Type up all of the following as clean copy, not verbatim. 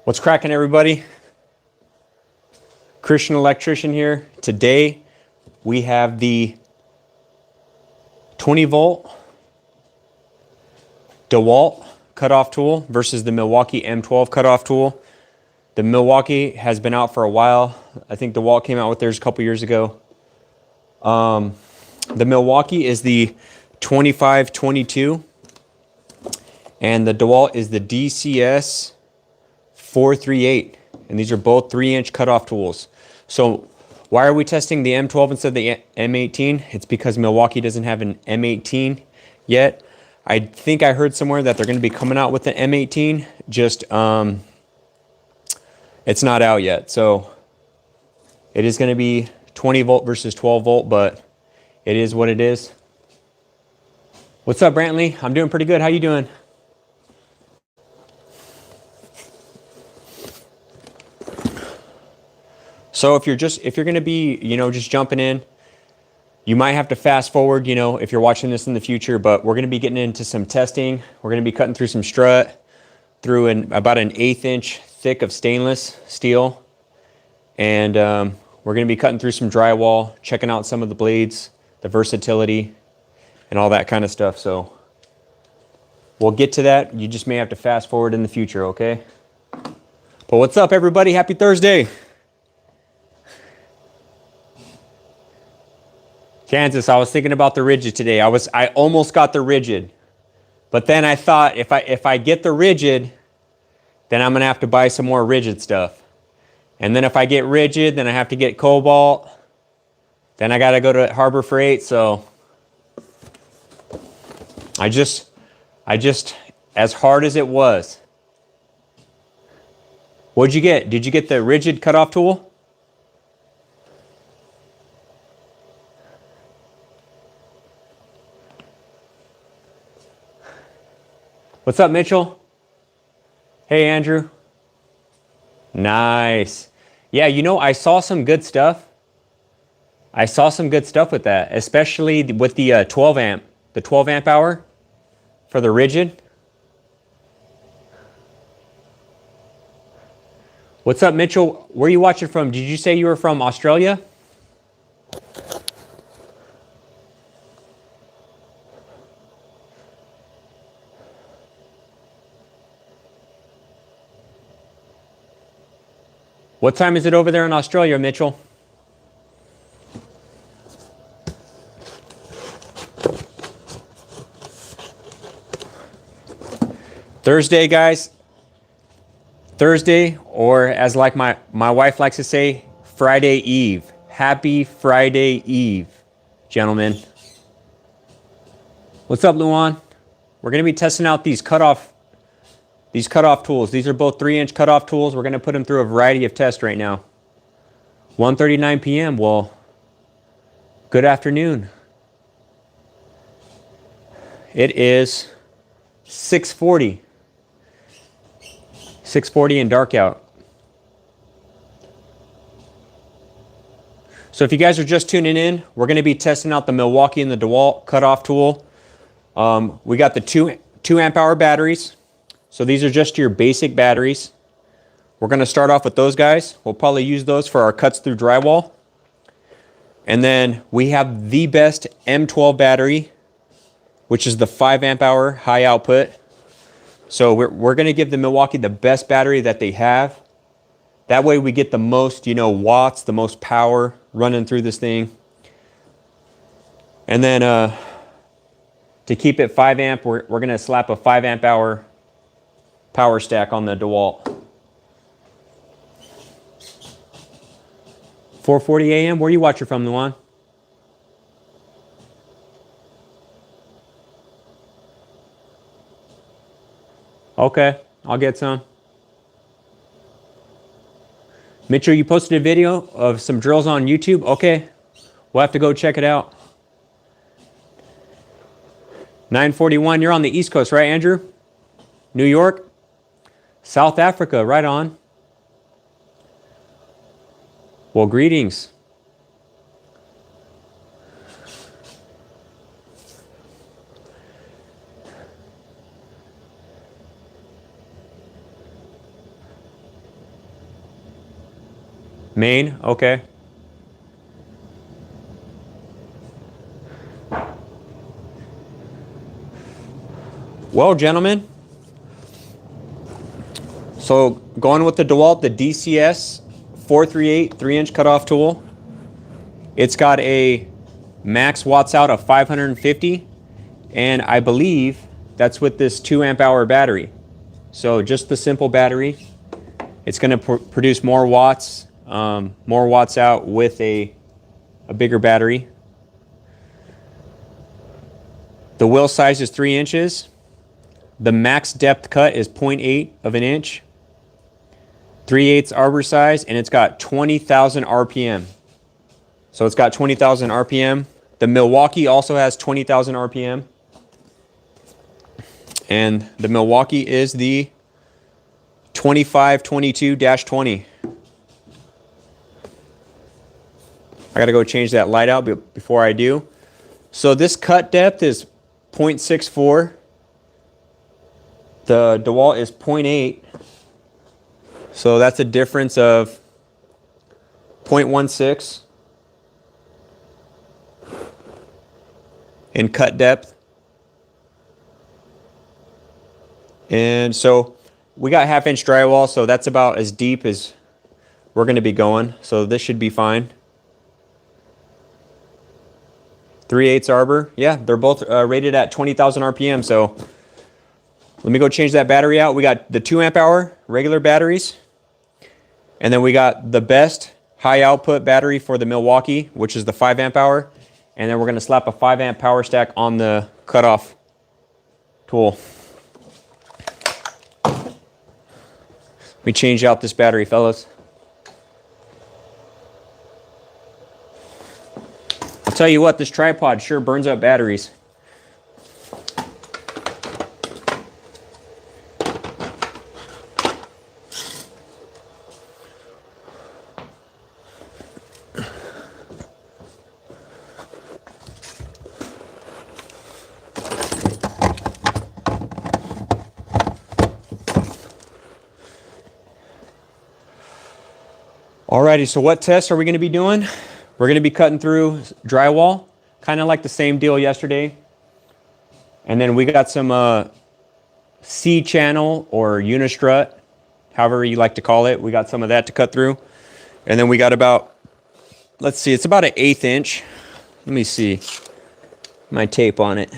What's cracking, everybody? Christian electrician here. Today we have the 20 volt Dewalt cutoff tool versus the Milwaukee M12 cutoff tool. The Milwaukee has been out for a while. I think Dewalt came out with theirs a couple years ago. The Milwaukee is the 2522 and the Dewalt is the DCS438, and these are both 3-inch cutoff tools. So why are we testing the M12 instead of the M18? It's because Milwaukee doesn't have an M18 yet. I think I heard somewhere that they're going to be coming out with the M18, just it's not out yet. So it is going to be 20 volt versus 12 volt, but it is what it is. What's up, Brantley? I'm doing pretty good. How you doing? So if you're going to be, just jumping in, you might have to fast forward, if you're watching this in the future, but we're going to be getting into some testing. We're going to be cutting through some strut, through about an 1/8 inch thick of stainless steel. And we're going to be cutting through some drywall, checking out some of the blades, the versatility, and all that kind of stuff. So we'll get to that. You just may have to fast forward in the future, okay? But what's up, everybody? Happy Thursday. Kansas, I was thinking about the rigid today. I almost got the rigid, but then I thought if I get the rigid, then I'm gonna have to buy some more rigid stuff, and then if I get rigid, then I have to get cobalt. Then I gotta go to Harbor Freight. So I just as hard as it was. What'd you get? Did you get the rigid cutoff tool? What's up, Mitchell? Hey, Andrew. Nice. Yeah, I saw some good stuff. I saw some good stuff with that, especially with the 12 amp, the 12 amp hour for the rigid. What's up, Mitchell? Where are you watching from? Did you say you were from Australia? What time is it over there in Australia, Mitchell? Thursday, guys. Thursday, or as like my wife likes to say, Friday Eve. Happy Friday Eve, gentlemen. What's up, Luan? We're going to be testing out these cutoff tools. These are both 3-inch cutoff tools. We're going to put them through a variety of tests right now. 1:39 p.m. Well, good afternoon. It is 6:40. 6:40 and dark out. So if you guys are just tuning in, we're going to be testing out the Milwaukee and the Dewalt cutoff tool. We got the 2 amp hour batteries. So these are just your basic batteries. We're going to start off with those guys. We'll probably use those for our cuts through drywall. And then we have the best M12 battery, which is the 5 amp hour high output. So we're going to give the Milwaukee the best battery that they have. That way we get the most, watts, the most power running through this thing. And then to keep it 5 amp, we're going to slap a 5 amp hour power stack on the Dewalt. 4:40 a.m. Where are you watching from, Luan? Okay, I'll get some. Mitchell, you posted a video of some drills on YouTube? Okay, we'll have to go check it out. 9:41, you're on the East Coast, right, Andrew? New York? South Africa, right on. Well, greetings. Main, okay. Well, gentlemen, so going with the Dewalt, the DCS438 3-inch cutoff tool. It's got a max watts out of 550, and I believe that's with this 2 amp hour battery. So just the simple battery, it's going to produce more watts out with a bigger battery. The wheel size is 3 inches. The max depth cut is 0.8 of an inch. 3/8 arbor size, and it's got 20,000 RPM. So it's got 20,000 RPM. The Milwaukee also has 20,000 RPM. And the Milwaukee is the 2522-20. I gotta go change that light out before I do. So this cut depth is 0.64. The Dewalt is 0.8. So that's a difference of 0.16 in cut depth. And so we got 1/2-inch drywall, so that's about as deep as we're going to be going. So this should be fine. 3/8 arbor. Yeah, they're both rated at 20,000 RPM. So let me go change that battery out. We got the 2 amp hour regular batteries. And then we got the best high output battery for the Milwaukee, which is the 5 amp hour. And then we're going to slap a 5 amp power stack on the cutoff tool. Let me change out this battery, fellas. I'll tell you what, this tripod sure burns up batteries. Alrighty, so what tests are we going to be doing? We're going to be cutting through drywall, kind of like the same deal yesterday. And then we got some C-channel or unistrut, however you like to call it. We got some of that to cut through. And then we got about, let's see, it's about an 1/8 inch. Let me see my tape on it.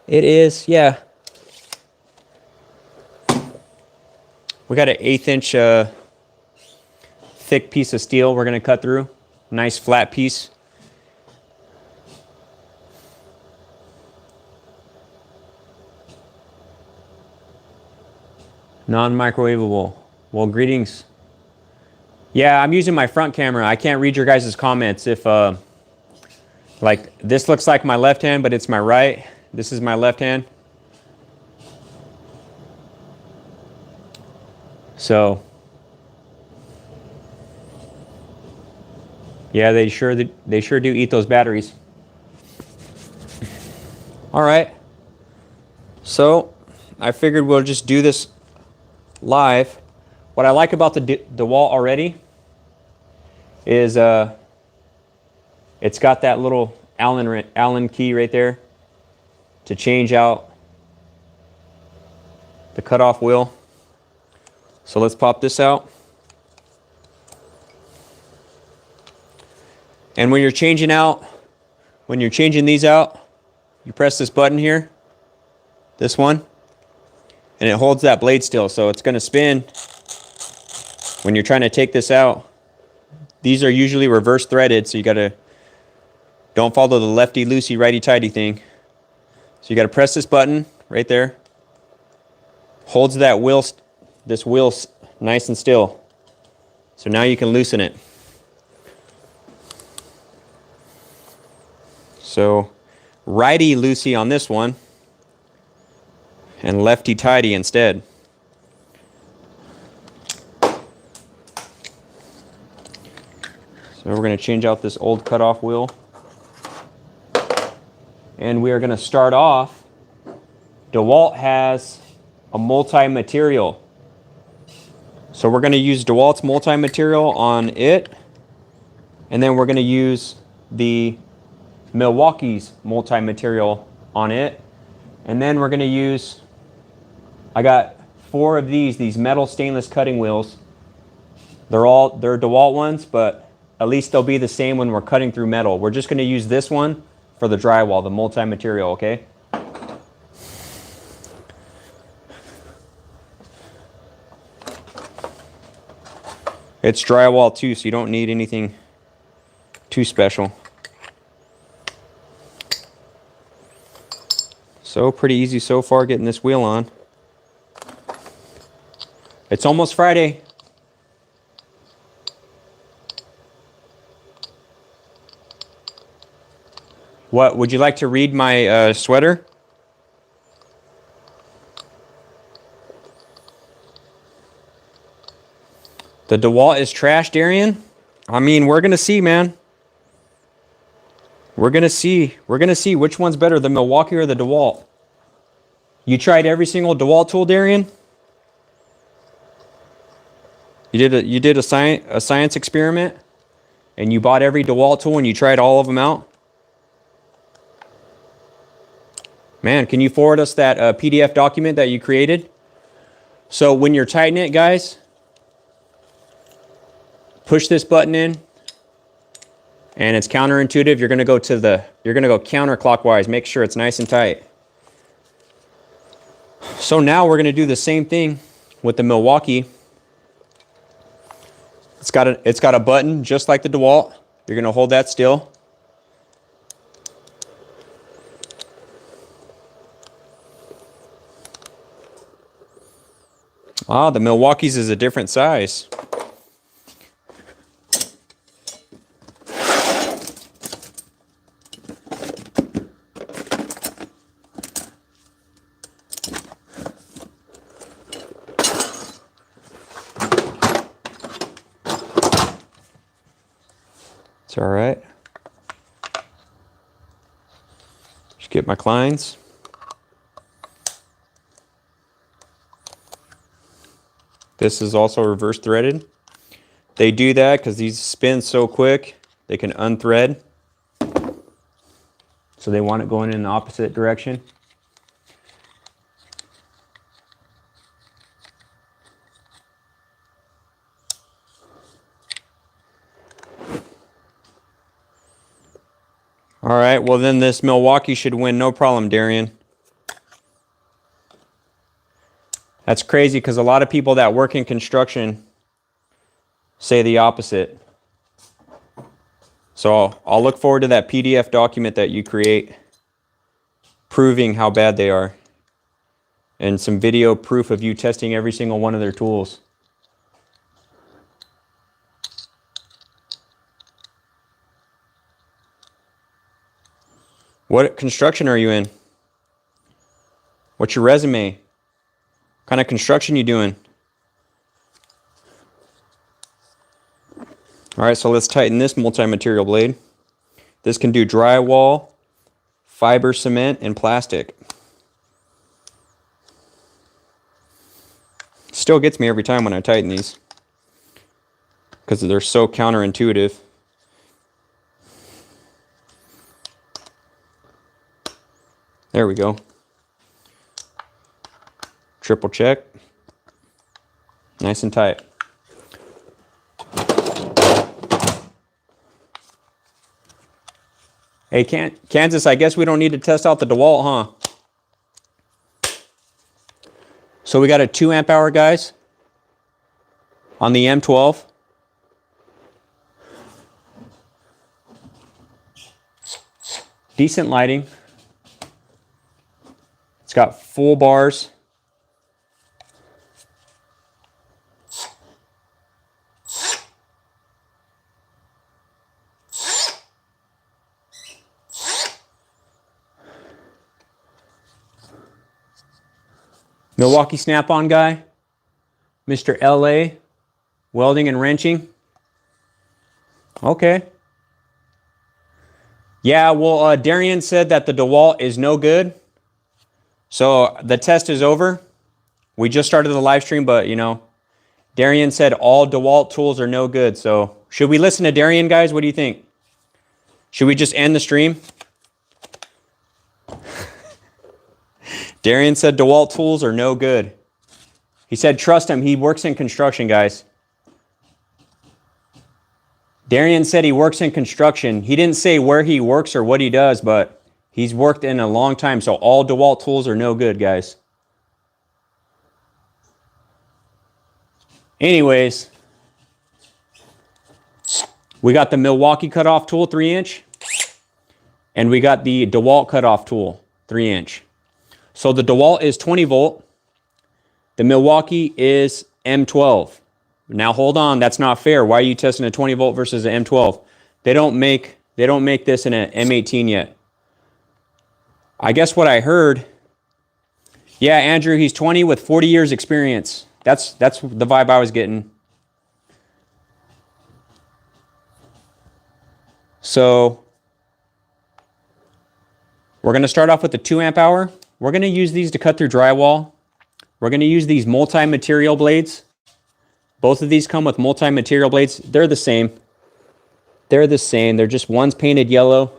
It is, yeah. We got an 1/8 inch thick piece of steel we're going to cut through. Nice flat piece. Non-microwavable. Well, greetings. Yeah, I'm using my front camera. I can't read your guys' comments. If like this looks like my left hand, but it's my right. This is my left hand. So yeah, they sure do eat those batteries. All right. So I figured we'll just do this live. What I like about the Dewalt already is it's got that little Allen key right there to change out the cutoff wheel. So let's pop this out. And when you're changing these out, you press this button here, this one, and it holds that blade still. So it's going to spin when you're trying to take this out. These are usually reverse threaded, so you got to, don't follow the lefty loosey righty tighty thing. So you got to press this button right there. Holds that wheel, this wheel nice and still. So now you can loosen it. So righty loosey on this one and lefty tighty instead. So we're going to change out this old cutoff wheel. And we are going to start off. Dewalt has a multi-material. So we're going to use Dewalt's multi-material on it. And then we're going to use the Milwaukee's multi-material on it. And then we're going to use, I got 4 of these metal stainless cutting wheels. They're DeWalt ones, but at least they'll be the same when we're cutting through metal. We're just going to use this one for the drywall, the multi-material, okay? It's drywall too, so you don't need anything too special. So pretty easy so far getting this wheel on. It's almost Friday. What, would you like to read my sweater? The DeWalt is trash, Darian? I mean, we're going to see, man. We're going to see. We're going to see which one's better, the Milwaukee or the DeWalt. You tried every single DeWalt tool, Darian? You did a science experiment? And you bought every DeWalt tool and you tried all of them out? Man, can you forward us that PDF document that you created? So when you're tightening it, guys, push this button in, and it's counterintuitive. You're gonna go counterclockwise. Make sure it's nice and tight. So now we're gonna do the same thing with the Milwaukee. It's got a button just like the DeWalt. You're gonna hold that still. Ah, the Milwaukee's is a different size. It's all right. Just get my clines. This is also reverse threaded. They do that because these spin so quick, they can unthread. So they want it going in the opposite direction. All right, well then this Milwaukee should win no problem, Darian. That's crazy because a lot of people that work in construction say the opposite. So I'll look forward to that PDF document that you create proving how bad they are, and some video proof of you testing every single one of their tools. What construction are you in? What's your resume? What kind of construction you doing? All right, so let's tighten this multi-material blade. This can do drywall, fiber cement, and plastic. Still gets me every time when I tighten these because they're so counterintuitive. There we go. Triple check. Nice and tight. Hey, Kansas, I guess we don't need to test out the DeWalt, huh? So we got a 2 amp hour, guys, on the M12. Decent lighting. It's got full bars. Milwaukee Snap-on guy, Mr. LA, welding and wrenching. Okay. Yeah, well, Darian said that the DeWalt is no good. So the test is over. We just started the live stream, but you know, Darian said all Dewalt tools are no good. So should we listen to Darian, guys? What do you think? Should we just end the stream? Darian said Dewalt tools are no good. He said trust him. He works in construction, guys. Darian said he works in construction. He didn't say where he works or what he does, but he's worked in a long time. So all Dewalt tools are no good, guys. Anyways, we got the Milwaukee cutoff tool, 3-inch. And we got the Dewalt cutoff tool, 3-inch. So the Dewalt is 20 volt. The Milwaukee is M12. Now hold on, that's not fair. Why are you testing a 20 volt versus an M12? They don't make this in an M18 yet. I guess what I heard, yeah, Andrew, he's 20 with 40 years experience. That's the vibe I was getting. So we're going to start off with the 2 amp hour. We're going to use these to cut through drywall. We're going to use these multi-material blades. Both of these come with multi-material blades. They're the same. They're the same. They're just one's painted yellow,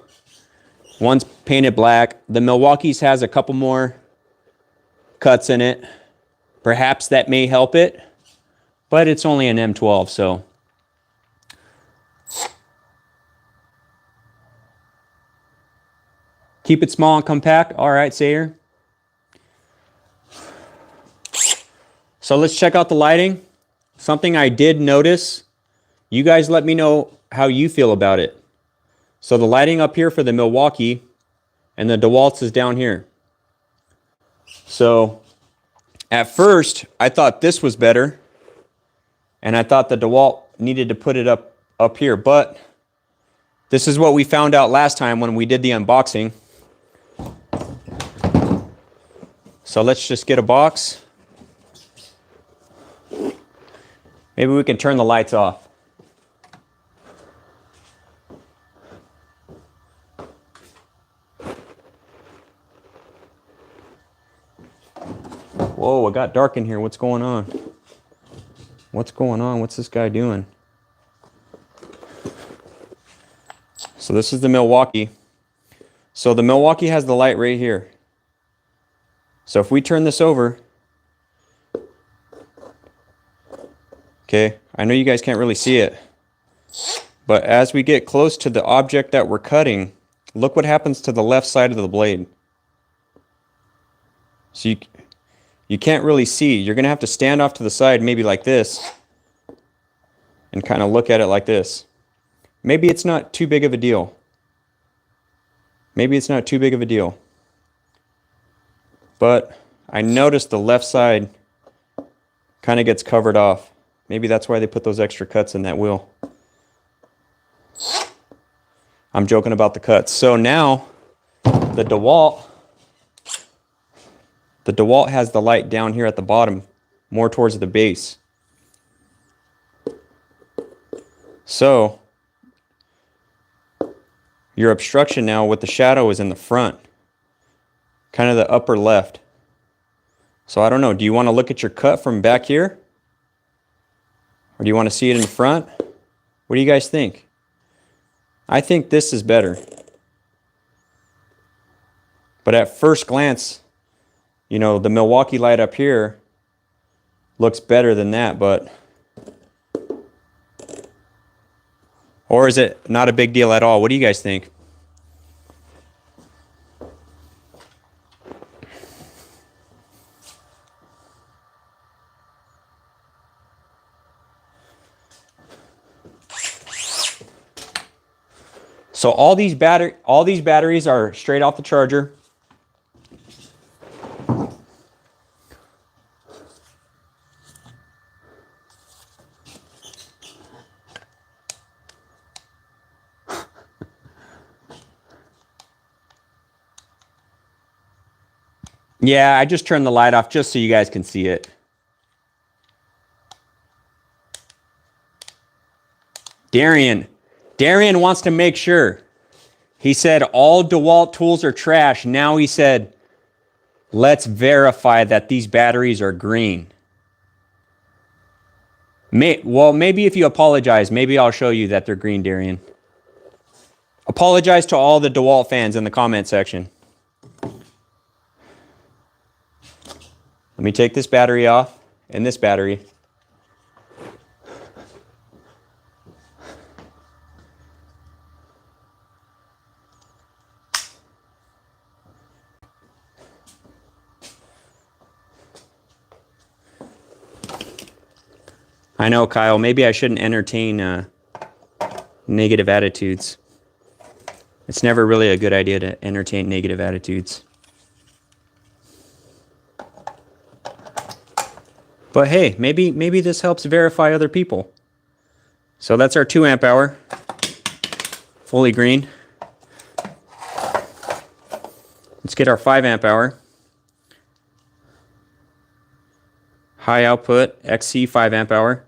one's painted black. The Milwaukee's has a couple more cuts in it. Perhaps that may help it, but it's only an M12, so. Keep it small and compact. All right, Sayer. So let's check out the lighting. Something I did notice. You guys let me know how you feel about it. So the lighting up here for the Milwaukee and the Dewalt's is down here. So at first, I thought this was better. And I thought the Dewalt needed to put it up here. But this is what we found out last time when we did the unboxing. So let's just get a box. Maybe we can turn the lights off. Whoa, it got dark in here. What's going on? What's going on? What's this guy doing? So this is the Milwaukee. So the Milwaukee has the light right here. So if we turn this over, okay, I know you guys can't really see it, but as we get close to the object that we're cutting, look what happens to the left side of the blade. So you can't really see. You're going to have to stand off to the side, maybe like this, and kind of look at it like this. Maybe it's not too big of a deal. Maybe it's not too big of a deal. But I noticed the left side kind of gets covered off. Maybe that's why they put those extra cuts in that wheel. I'm joking about the cuts. So now the DeWalt has the light down here at the bottom, more towards the base. So your obstruction now with the shadow is in the front, kind of the upper left. So I don't know, do you want to look at your cut from back here? Or do you want to see it in the front? What do you guys think? I think this is better. But at first glance, you know, the Milwaukee light up here looks better than that, but... Or is it not a big deal at all? What do you guys think? So all these batteries are straight off the charger. Yeah, I just turned the light off just so you guys can see it. Darian wants to make sure. He said all DeWalt tools are trash. Now he said, let's verify that these batteries are green. Well, maybe if you apologize, maybe I'll show you that they're green, Darian. Apologize to all the Dewalt fans in the comment section. Let me take this battery off and this battery. I know, Kyle, maybe I shouldn't entertain negative attitudes. It's never really a good idea to entertain negative attitudes. But hey, maybe this helps verify other people. So that's our 2 amp hour, fully green. Let's get our 5 amp hour. High output, XC 5 amp hour.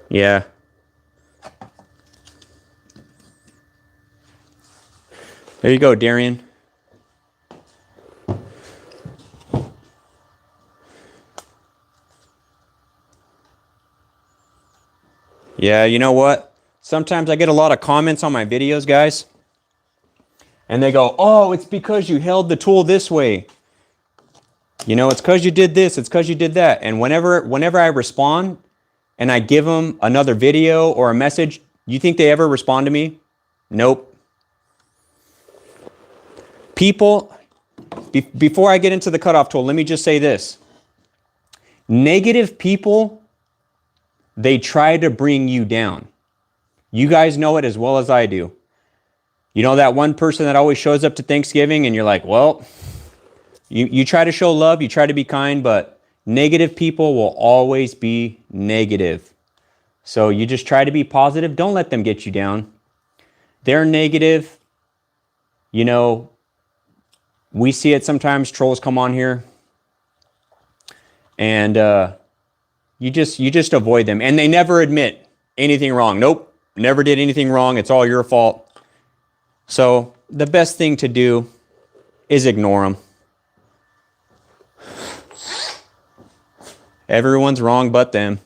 Yeah. There you go, Darian. Yeah, you know what? Sometimes I get a lot of comments on my videos, guys. And they go, oh, it's because you held the tool this way. You know, it's because you did this, it's because you did that. And whenever I respond and I give them another video or a message, you think they ever respond to me? Nope. People, before I get into the cutoff tool, let me just say this. Negative people, they try to bring you down. You guys know it as well as I do. You know that one person that always shows up to Thanksgiving and you're like, well, you try to show love, you try to be kind, but negative people will always be negative. So you just try to be positive. Don't let them get you down. They're negative. You know, we see it sometimes. Trolls come on here. And you just avoid them. And they never admit anything wrong. Nope, never did anything wrong. It's all your fault. So the best thing to do is ignore them. Everyone's wrong but them.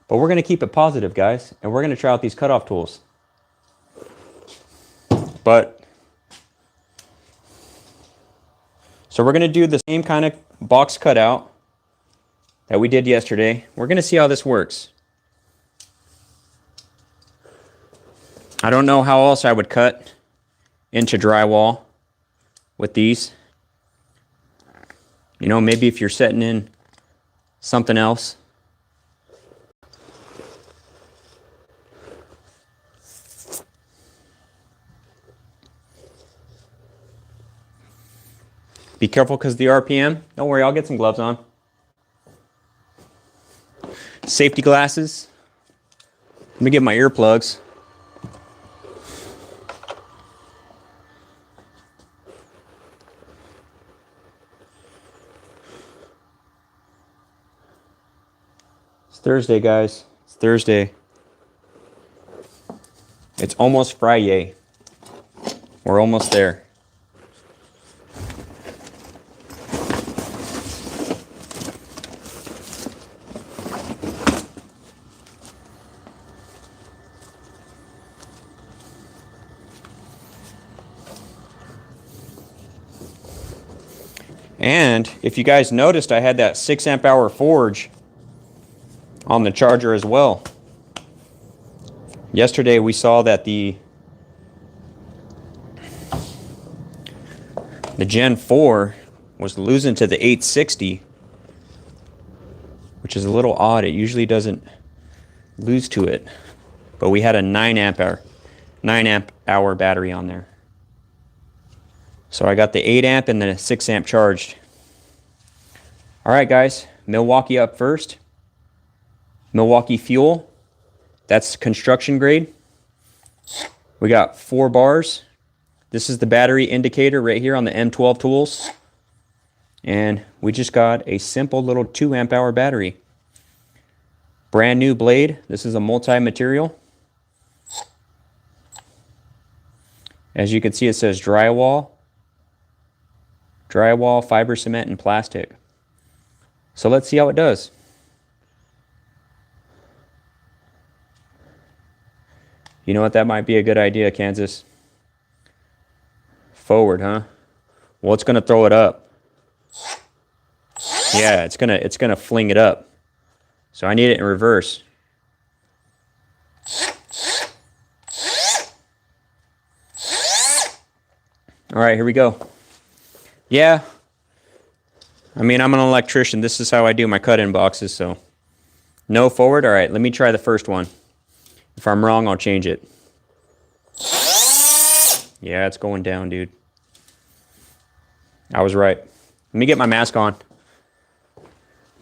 But we're going to keep it positive, guys. And we're going to try out these cutoff tools. So we're going to do the same kind of box cutout that we did yesterday. We're going to see how this works. I don't know how else I would cut into drywall with these. You know, maybe if you're setting in something else. Be careful because the RPM. Don't worry, I'll get some gloves on. Safety glasses. Let me get my earplugs. It's Thursday, guys. It's Thursday. It's almost Friday. We're almost there. And if you guys noticed, I had that 6 amp hour forge on the charger as well. Yesterday we saw that the Gen 4 was losing to the 860, which is a little odd. It usually doesn't lose to it. But we had a 9 amp hour battery on there. So I got the 8 amp and the 6 amp charged. All right, guys, Milwaukee up first. Milwaukee fuel, that's construction grade. We got 4 bars. This is the battery indicator right here on the M12 tools. And we just got a simple little 2 amp hour battery. Brand new blade. This is a multi-material. As you can see, it says drywall, fiber cement, and plastic. So let's see how it does. You know what? That might be a good idea, Kansas. Forward, huh? Well, it's gonna throw it up. Yeah, it's gonna fling it up. So I need it in reverse. All right, here we go. Yeah. I mean, I'm an electrician. This is how I do my cut-in boxes, so. No forward? All right, let me try the first one. If I'm wrong, I'll change it. Yeah, it's going down, dude. I was right. Let me get my mask on.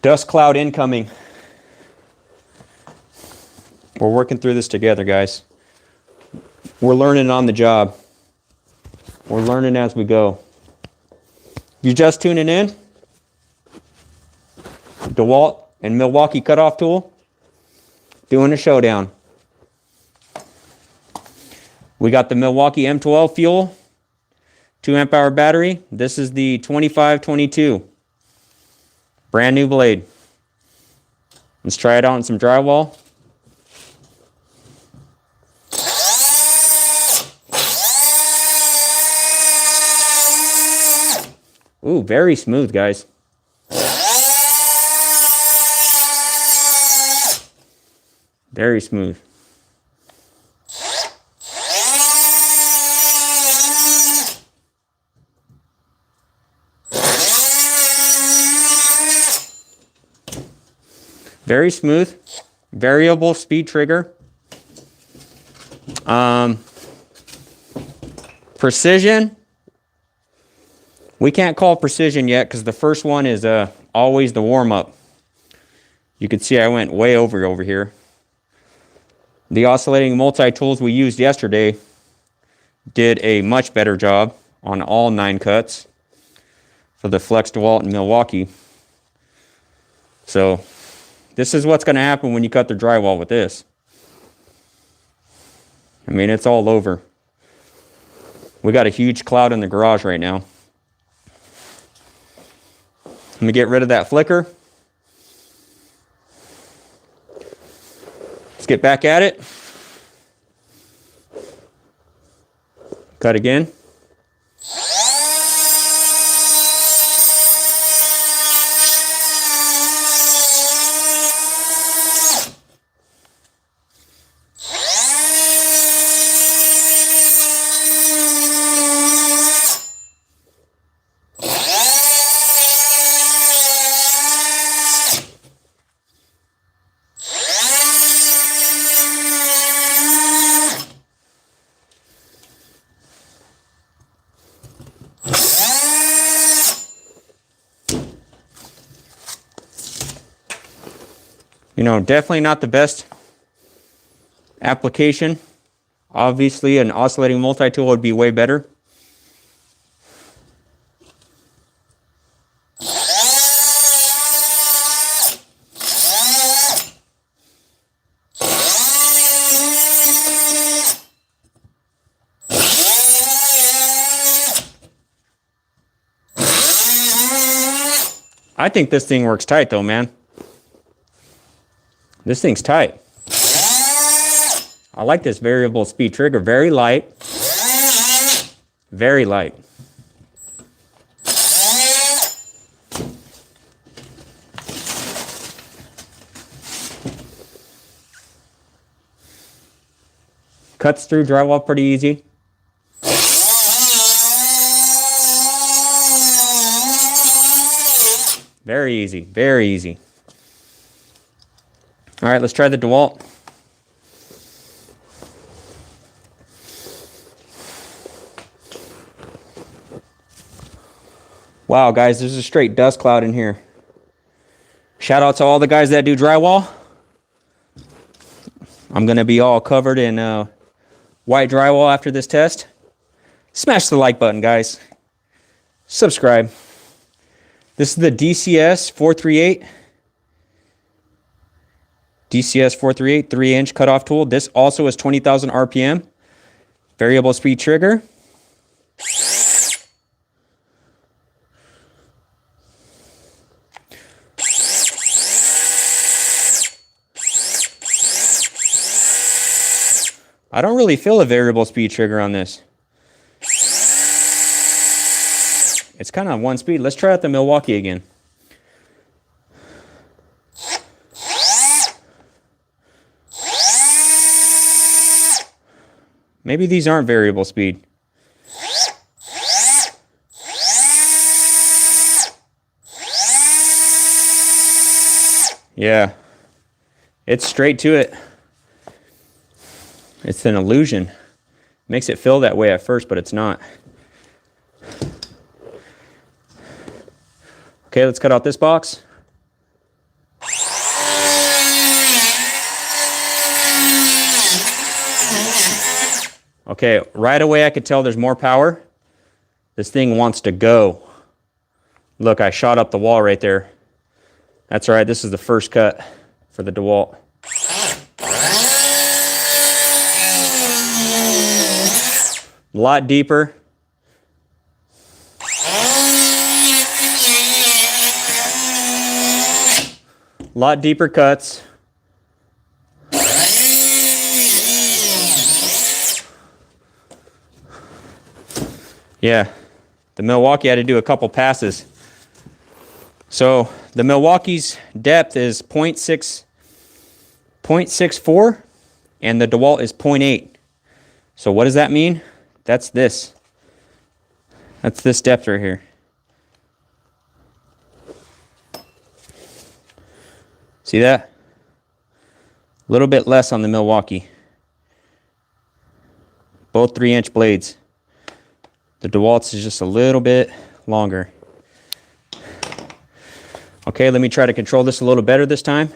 Dust cloud incoming. We're working through this together, guys. We're learning on the job. We're learning as we go. You just tuning in? Dewalt and Milwaukee cutoff tool. Doing a showdown. We got the Milwaukee M12 fuel. 2 amp hour battery. This is the 2522. Brand new blade. Let's try it out on some drywall. Ooh, very smooth, guys. Very smooth. Very smooth. Variable speed trigger. Precision. We can't call precision yet because the first one is always the warm-up. You can see I went way over here. The oscillating multi-tools we used yesterday did a much better job on all 9 cuts for the Flex Dewalt in Milwaukee. So this is what's going to happen when you cut the drywall with this. I mean, it's all over. We got a huge cloud in the garage right now. Let me get rid of that flicker. Let's get back at it. Cut again. You know, definitely not the best application. Obviously, an oscillating multi-tool would be way better. I think this thing works tight though, man. This thing's tight. I like this variable speed trigger. Very light. Very light. Cuts through drywall pretty easy. Very easy. Very easy. All right, let's try the Dewalt. Wow, guys, there's a straight dust cloud in here. Shout out to all the guys that do drywall. I'm going to be all covered in white drywall after this test. Smash the like button, guys. Subscribe. This is the DCS438. DCS438 3-inch cutoff tool. This also is 20,000 RPM. Variable speed trigger. I don't really feel a variable speed trigger on this. It's kind of one speed. Let's try out the Milwaukee again. Maybe these aren't variable speed. Yeah, it's straight to it. It's an illusion. Makes it feel that way at first, but it's not. Okay, let's cut out this box. Okay, right away I could tell there's more power. This thing wants to go. Look, I shot up the wall right there. That's all right, this is the first cut for the Dewalt. A lot deeper. A lot deeper cuts. Yeah, the Milwaukee had to do a couple passes. So the Milwaukee's depth is 0.64 and the Dewalt is 0.8. So what does that mean? That's this. That's this depth right here. See that? A little bit less on the Milwaukee. Both 3-inch blades. The Dewalt's is just a little bit longer. Okay, let me try to control this a little better this time.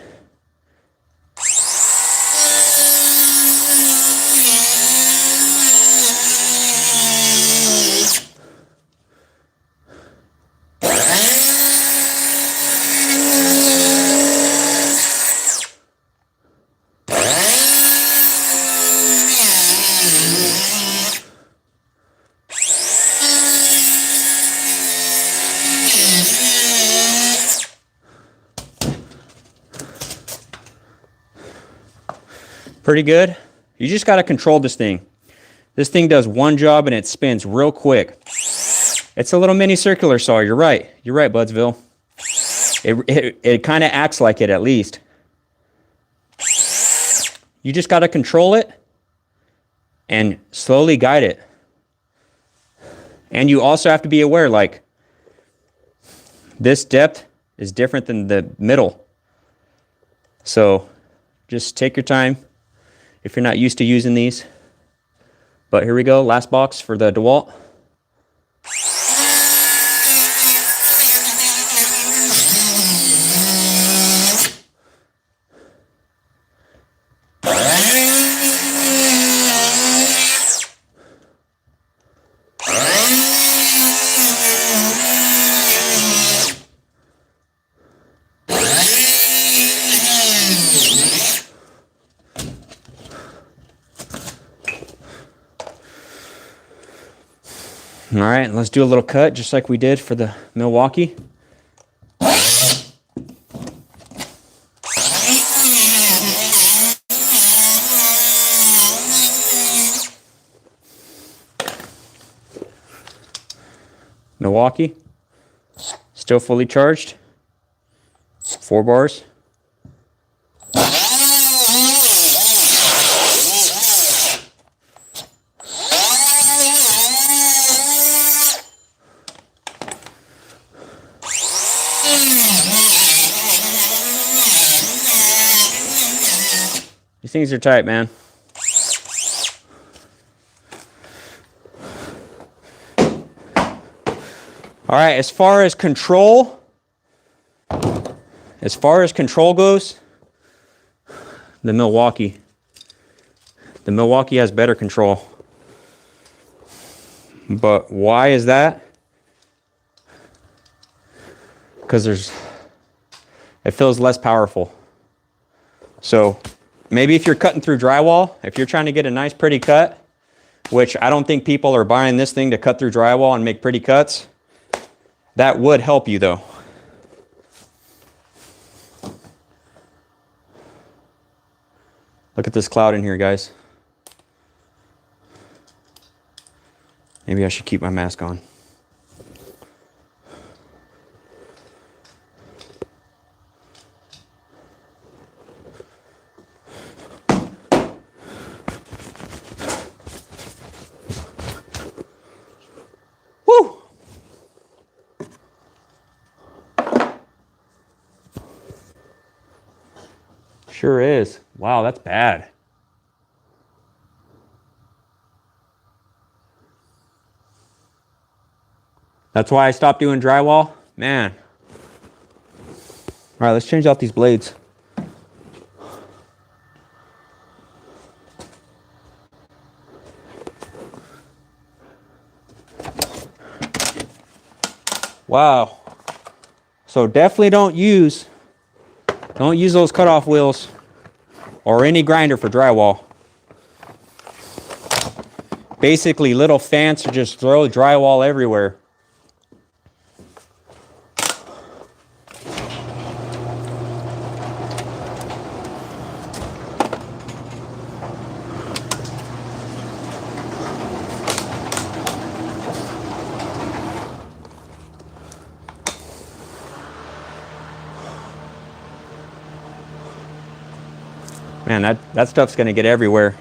Pretty good. You just got to control this thing. This thing does one job and it spins real quick. It's a little mini circular saw. You're right. You're right, Budsville. It kind of acts like it at least. You just got to control it and slowly guide it. And you also have to be aware, like, this depth is different than the middle. So just take your time if you're not used to using these. But here we go, last box for the Dewalt. All right, let's do a little cut just like we did for the Milwaukee. Milwaukee, still fully charged, 4 bars. These things are tight, man. All right, as far as control goes, the Milwaukee has better control. But why is that? Because it feels less powerful. So maybe if you're cutting through drywall, if you're trying to get a nice pretty cut, which I don't think people are buying this thing to cut through drywall and make pretty cuts, that would help you though. Look at this cloud in here, guys. Maybe I should keep my mask on. Woo! Sure is. Wow, that's bad. That's why I stopped doing drywall. Man. All right, let's change out these blades. Wow. So definitely don't use those cutoff wheels or any grinder for drywall. Basically, little fans just throw drywall everywhere. Man, that stuff's gonna get everywhere.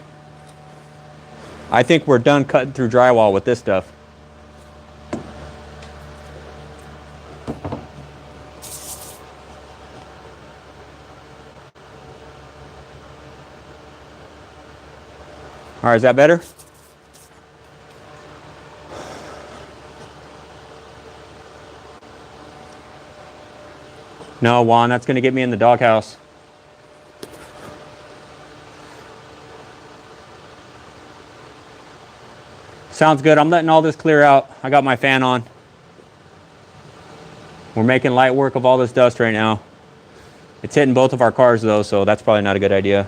I think we're done cutting through drywall with this stuff. All right, is that better? No, Juan, that's gonna get me in the doghouse. Sounds good. I'm letting all this clear out. I got my fan on. We're making light work of all this dust right now. It's hitting both of our cars though, so that's probably not a good idea.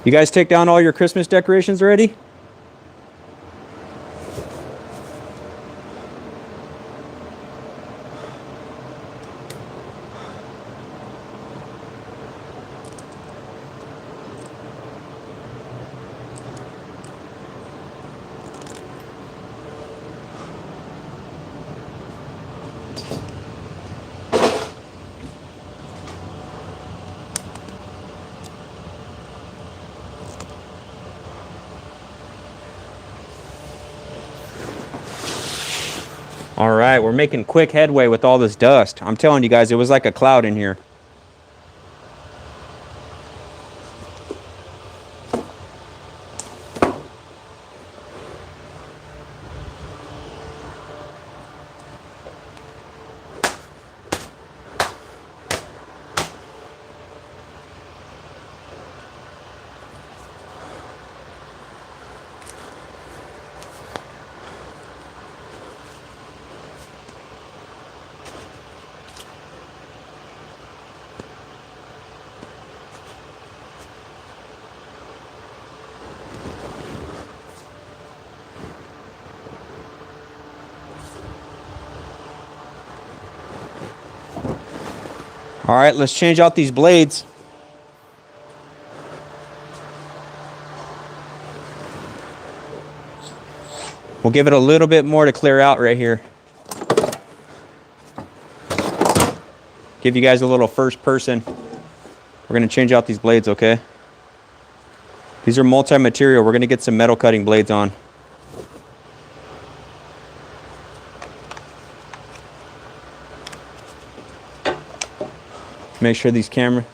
You guys take down all your Christmas decorations already? All right, we're making quick headway with all this dust. I'm telling you guys, it was like a cloud in here. All right, let's change out these blades. We'll give it a little bit more to clear out right here. Give you guys a little first person. We're gonna change out these blades, okay? These are multi-material. We're gonna get some metal cutting blades on. Make sure these camera.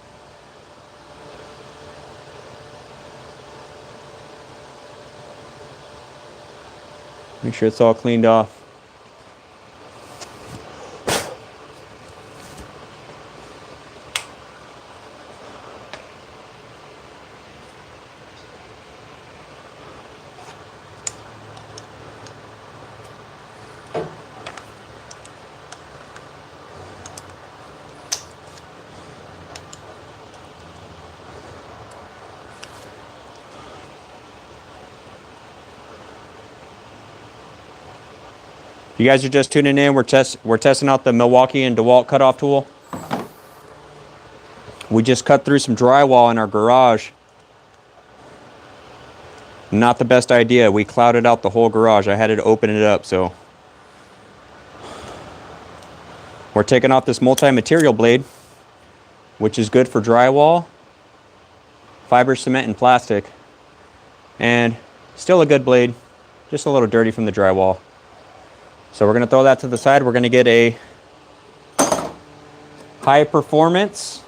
Make sure it's all cleaned off. If you guys are just tuning in, we're testing out the Milwaukee and Dewalt cutoff tool. We just cut through some drywall in our garage Not the best idea. We clouded out the whole garage. I had to open it up, so. We're taking off this multi-material blade, which is good for drywall, fiber cement, and plastic. And still a good blade, just a little dirty from the drywall. So we're gonna throw that to the side. We're gonna get a high performance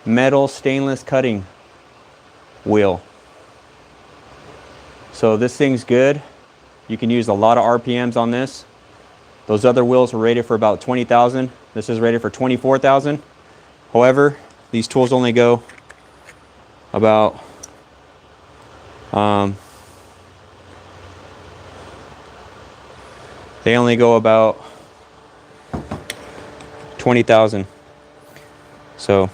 metal stainless cutting wheel. So this thing's good. You can use a lot of RPMs on this. Those other wheels were rated for about 20,000. This is rated for 24,000. However, these tools only go about they only go about 20,000. So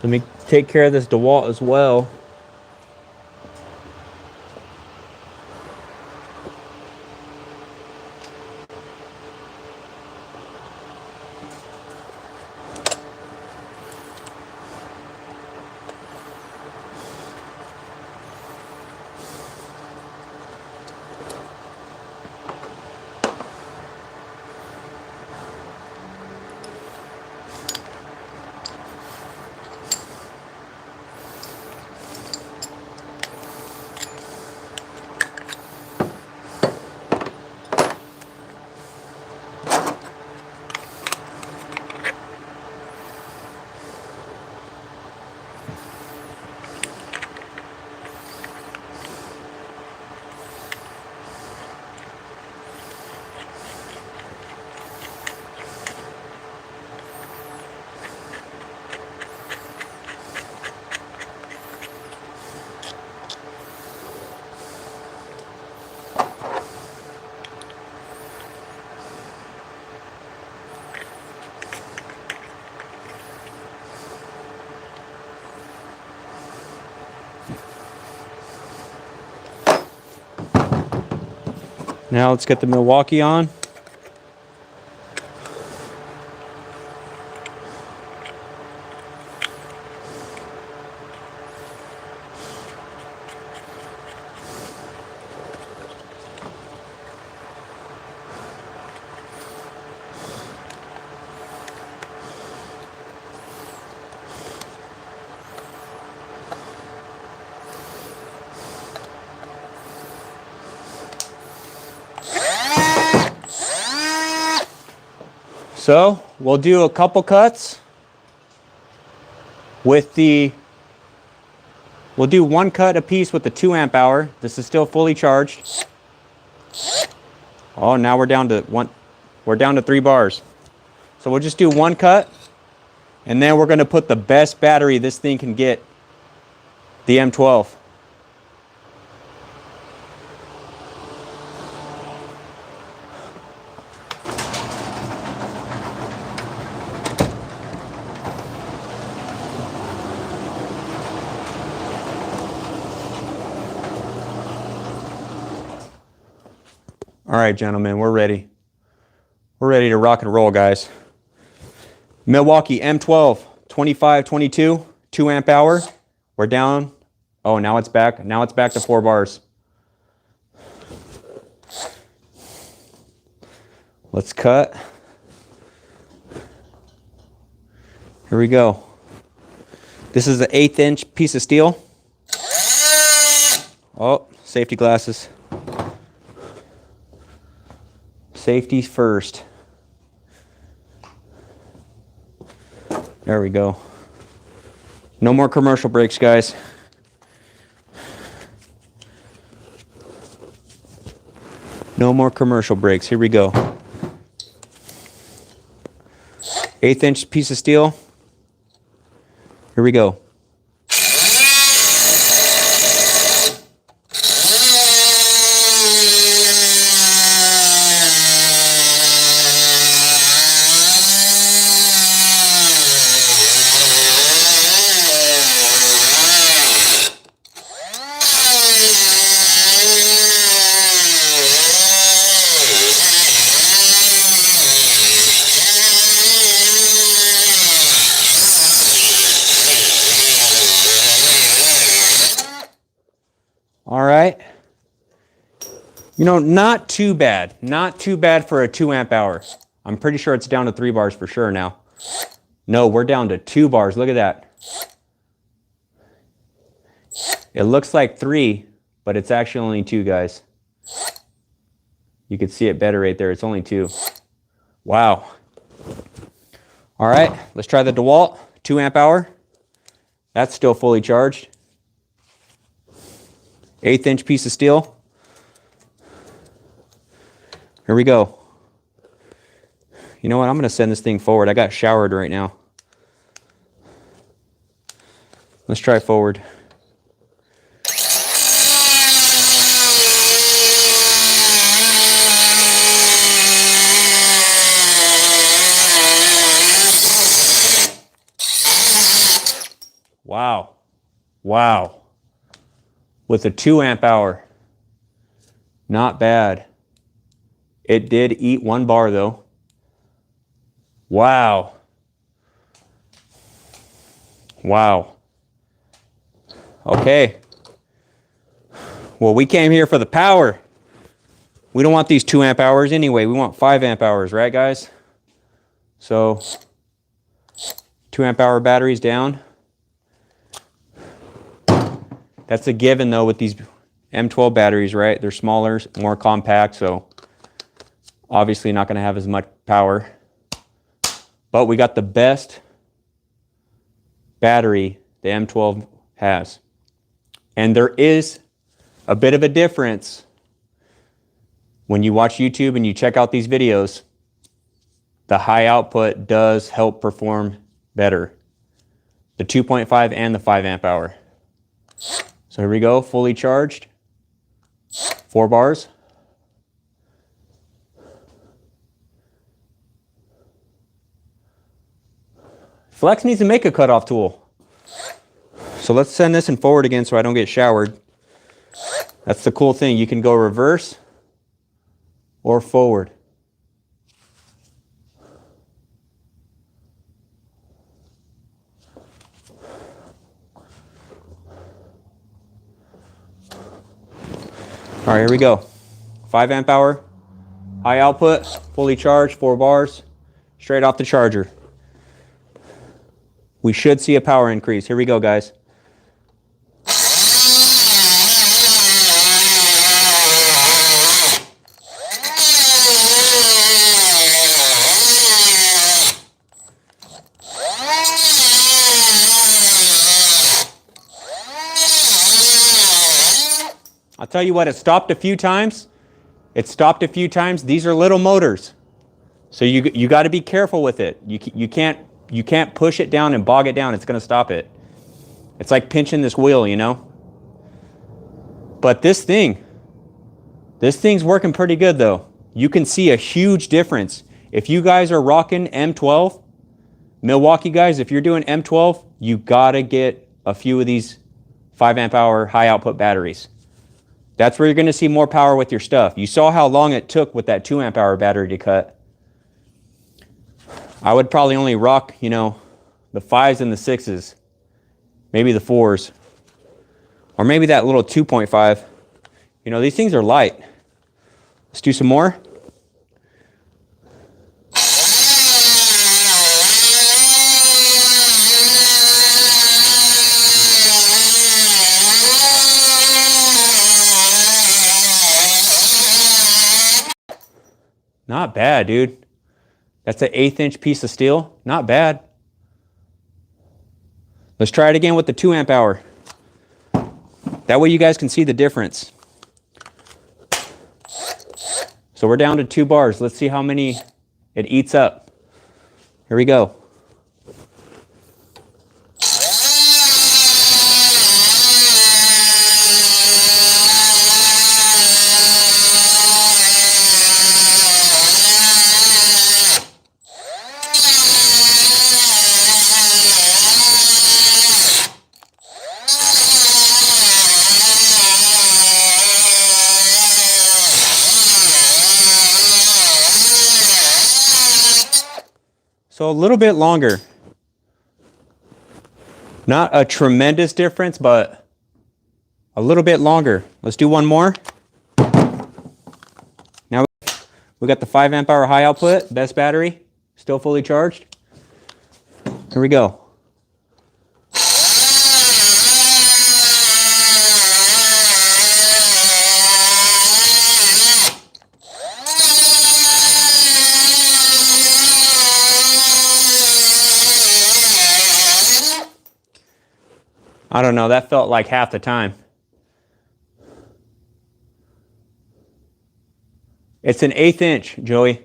let me take care of this Dewalt as well. Now let's get the Milwaukee on. So we'll do a couple cuts with we'll do one cut a piece with the 2 amp hour. This is still fully charged. Oh, now we're down to 3 bars. So we'll just do one cut, and then we're gonna put the best battery this thing can get, the M12. All right, gentlemen, we're ready. We're ready to rock and roll, guys. Milwaukee M12, 2522, 2 amp hour. We're down. Oh, now it's back. Now it's back to 4 bars. Let's cut. Here we go. This is an 1/8 inch piece of steel. Oh, safety glasses. Safety first. There we go. No more commercial brakes, guys. No more commercial brakes. Here we go. 1/8" piece of steel. Here we go. All right. You know, not too bad. Not too bad for a 2 amp hour. I'm pretty sure it's down to 3 bars for sure now. No, we're down to 2 bars. Look at that. It looks like 3, but it's actually only 2, guys. You can see it better right there. It's only 2. Wow. All right, let's try the Dewalt 2 amp hour. That's still fully charged. 1/8" piece of steel. Here we go. You know what? I'm going to send this thing forward. I got showered right now. Let's try forward. Wow. Wow. With a 2 amp hour. Not bad. It did eat 1 bar though. Wow. Wow. Okay. Well, we came here for the power. We don't want these 2 amp hours anyway. We want 5 amp hours, right guys? So 2 amp hour batteries down. That's a given though with these M12 batteries, right? They're smaller, more compact, so obviously not going to have as much power. But we got the best battery the M12 has. And there is a bit of a difference when you watch YouTube and you check out these videos. The high output does help perform better. The 2.5 and the 5 amp hour. So here we go, fully charged, 4 bars. Flex needs to make a cutoff tool. So let's send this in forward again so I don't get showered. That's the cool thing, you can go reverse or forward. All right, here we go. 5 amp hour, high output, fully charged, 4 bars, straight off the charger. We should see a power increase. Here we go, guys. I'll tell you what, it stopped a few times. It stopped a few times. These are little motors. So you got to be careful with it. You can't push it down and bog it down. It's going to stop it. It's like pinching this wheel, you know. But this thing's working pretty good though. You can see a huge difference. If you guys are rocking M12, Milwaukee guys, if you're doing M12, you got to get a few of these 5 amp hour high output batteries. That's where you're going to see more power with your stuff. You saw how long it took with that 2 amp hour battery to cut. I would probably only rock, you know, the 5s and the 6s, maybe the 4s, or maybe that little 2.5. You know, these things are light. Let's do some more. Not bad, dude. That's an 1/8" piece of steel. Not bad. Let's try it again with the 2 amp hour. That way you guys can see the difference. So we're down to 2 bars. Let's see how many it eats up. Here Here we go. So a little bit longer. Not a tremendous difference, but a little bit longer. Let's do one more. Now we got the 5 amp hour high output, best battery, still fully charged. Here we go. I don't know, that felt like half the time. It's an 1/8 inch, Joey.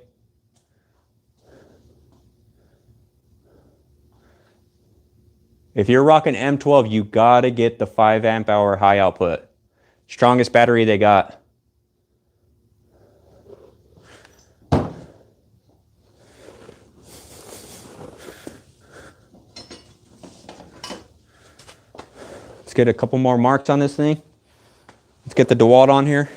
If you're rocking M12, you gotta get the 5 amp hour high output. Strongest battery they got. Let's get a couple more marks on this thing. Let's get the Dewalt on here.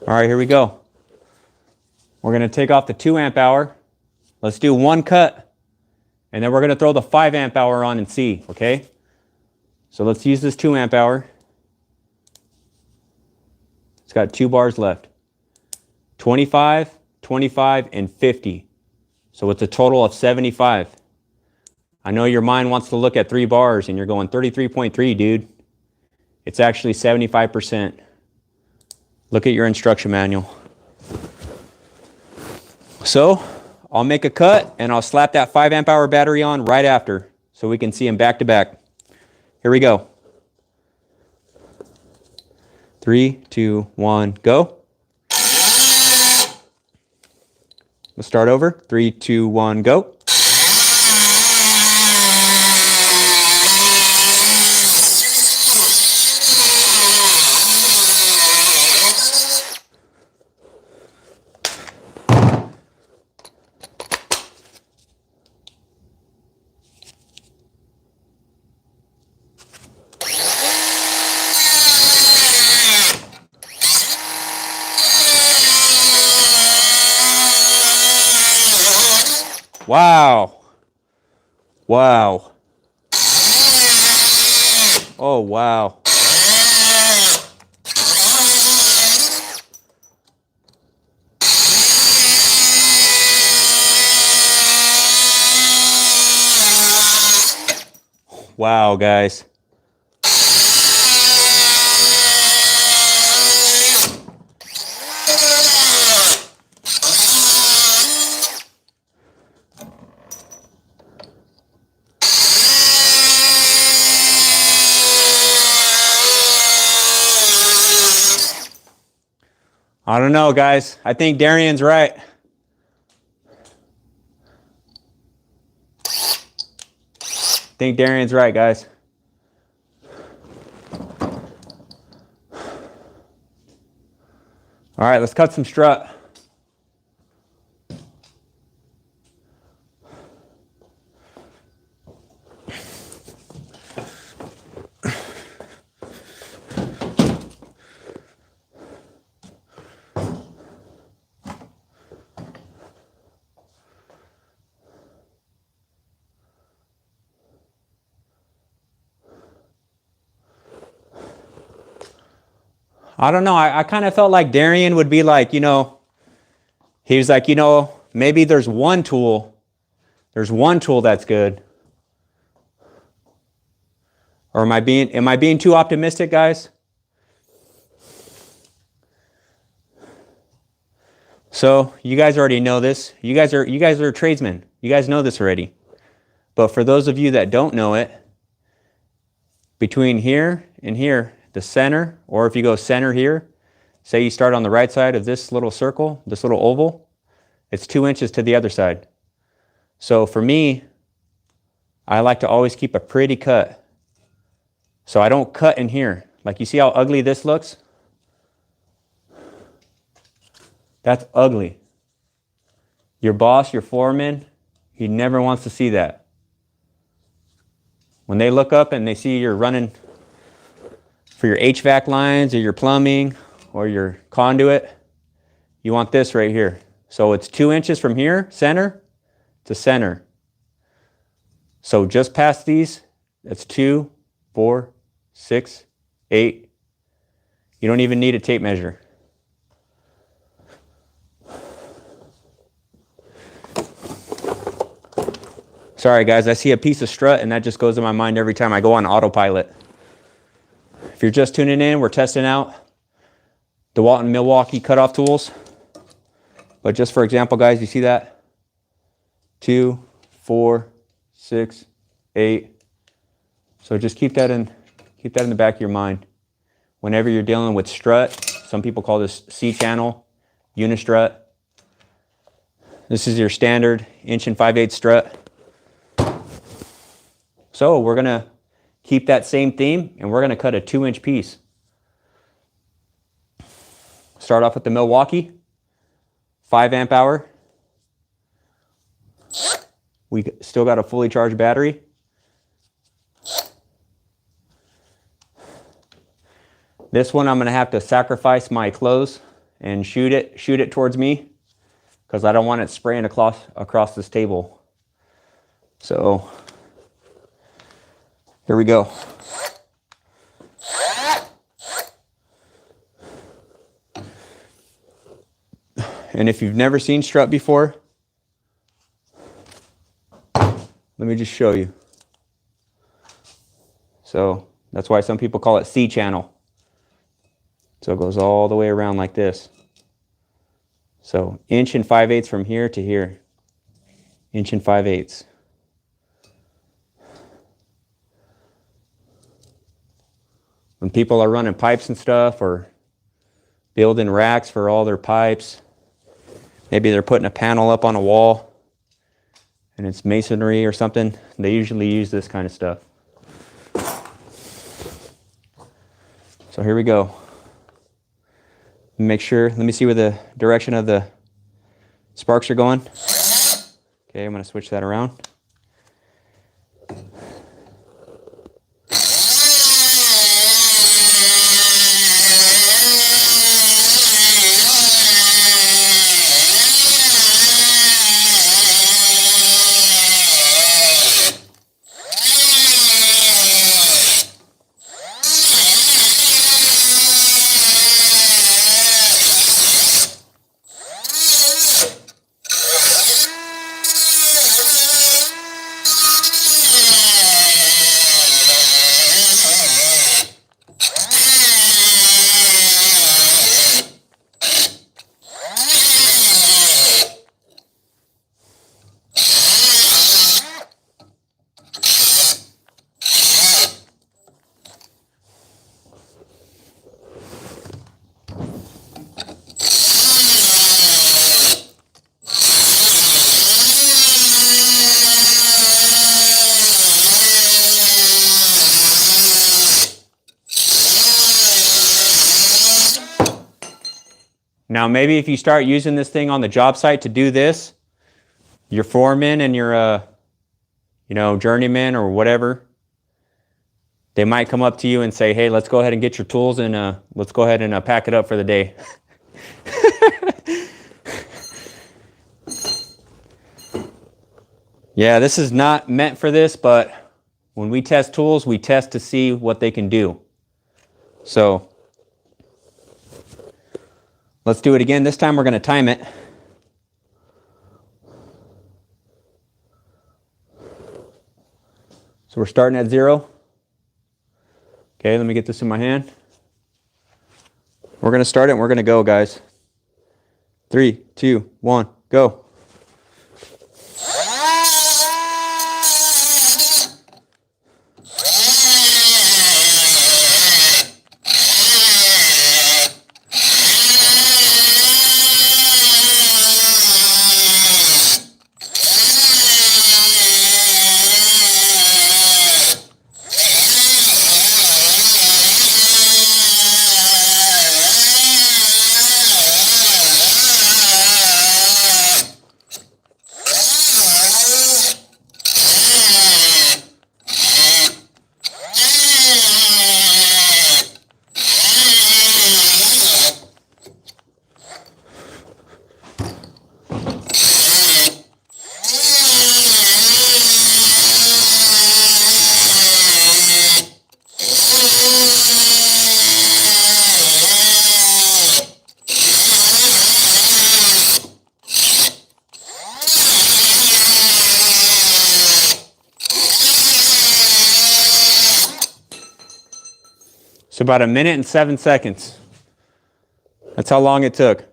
All right, here we go. We're gonna take off the 2 amp hour. Let's do one cut, and then we're gonna throw the 5 amp hour on and see, okay? So let's use this 2 amp hour. It's got 2 bars left. 25, 25, and 50. So it's a total of 75. I know your mind wants to look at 3 bars and you're going 33.3, dude. It's actually 75%. Look at your instruction manual. So I'll make a cut and I'll slap that 5 amp hour battery on right after so we can see them back to back. Here we go. 3, 2, 1, go. Let's start over. 3, 2, 1, go. Wow. Wow. Oh, wow. Wow, guys. I don't know, guys. I think Darian's right. I think Darian's right, guys. All right, let's cut some strut. I don't know. I kind of felt like Darian would be like, he was like, maybe there's one tool that's good. Or am I being too optimistic, guys? So you guys already know this. You guys are tradesmen. You guys know this already. But for those of you that don't know it, between here and here, the center, or if you go center here, say you start on the right side of this little circle, this little oval, it's 2 inches to the other side. So for me, I like to always keep a pretty cut. So I don't cut in here. Like, you see how ugly this looks? That's ugly. Your boss, your foreman, he never wants to see that. When they look up and they see you're running for your HVAC lines or your plumbing or your conduit, you want this right here. So it's 2 inches from here, center, to center. So just past these, that's 2, 4, 6, 8. You don't even need a tape measure. Sorry guys, I see a piece of strut and that just goes in my mind every time I go on autopilot. If you're just tuning in, we're testing out Dewalt and Milwaukee cutoff tools. But just for example, guys, you see that? 2, 4, 6, 8. So just keep that in the back of your mind. Whenever you're dealing with strut, some people call this C-channel, unistrut. This is your standard 1 5/8 strut. So we're gonna keep that same theme and we're gonna cut a 2-inch piece. Start off with the Milwaukee, 5 amp hour. We still got a fully charged battery. This one I'm gonna have to sacrifice my clothes and shoot it towards me because I don't want it spraying across this table. So here we go. And if you've never seen strut before, let me just show you. So that's why some people call it C-channel. So it goes all the way around like this. So 1 5/8 from here to here. 1 5/8. When people are running pipes and stuff or building racks for all their pipes, maybe they're putting a panel up on a wall and it's masonry or something, they usually use this kind of stuff. So here we go. Make sure, let me see where the direction of the sparks are going. Okay, I'm going to switch that around. Now, maybe if you start using this thing on the job site to do this, your foreman and your, journeyman or whatever, they might come up to you and say, hey, let's go ahead and get your tools and let's go ahead and pack it up for the day. Yeah, this is not meant for this, but when we test tools, we test to see what they can do. So Let's do it again. This time we're going to time it. So we're starting at 0. Okay, let me get this in my hand. We're going to start it and we're going to go, guys. 3, 2, 1, go. So about 1 minute and 7 seconds. That's how long it took.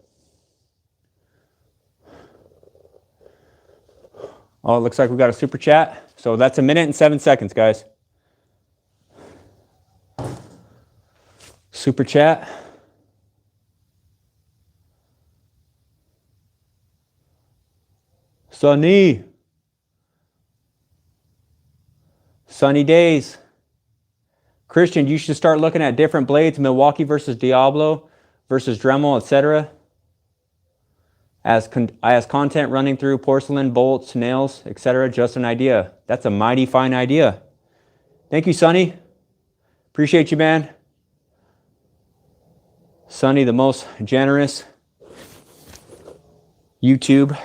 Oh, it looks like we got a super chat. So that's 1 minute and 7 seconds, guys. Super chat. Sunny days. Christian, you should start looking at different blades, Milwaukee versus Diablo versus Dremel, etc. As content running through porcelain, bolts, nails, etc. Just an idea. That's a mighty fine idea. Thank you, Sonny. Appreciate you, man. Sonny, the most generous YouTube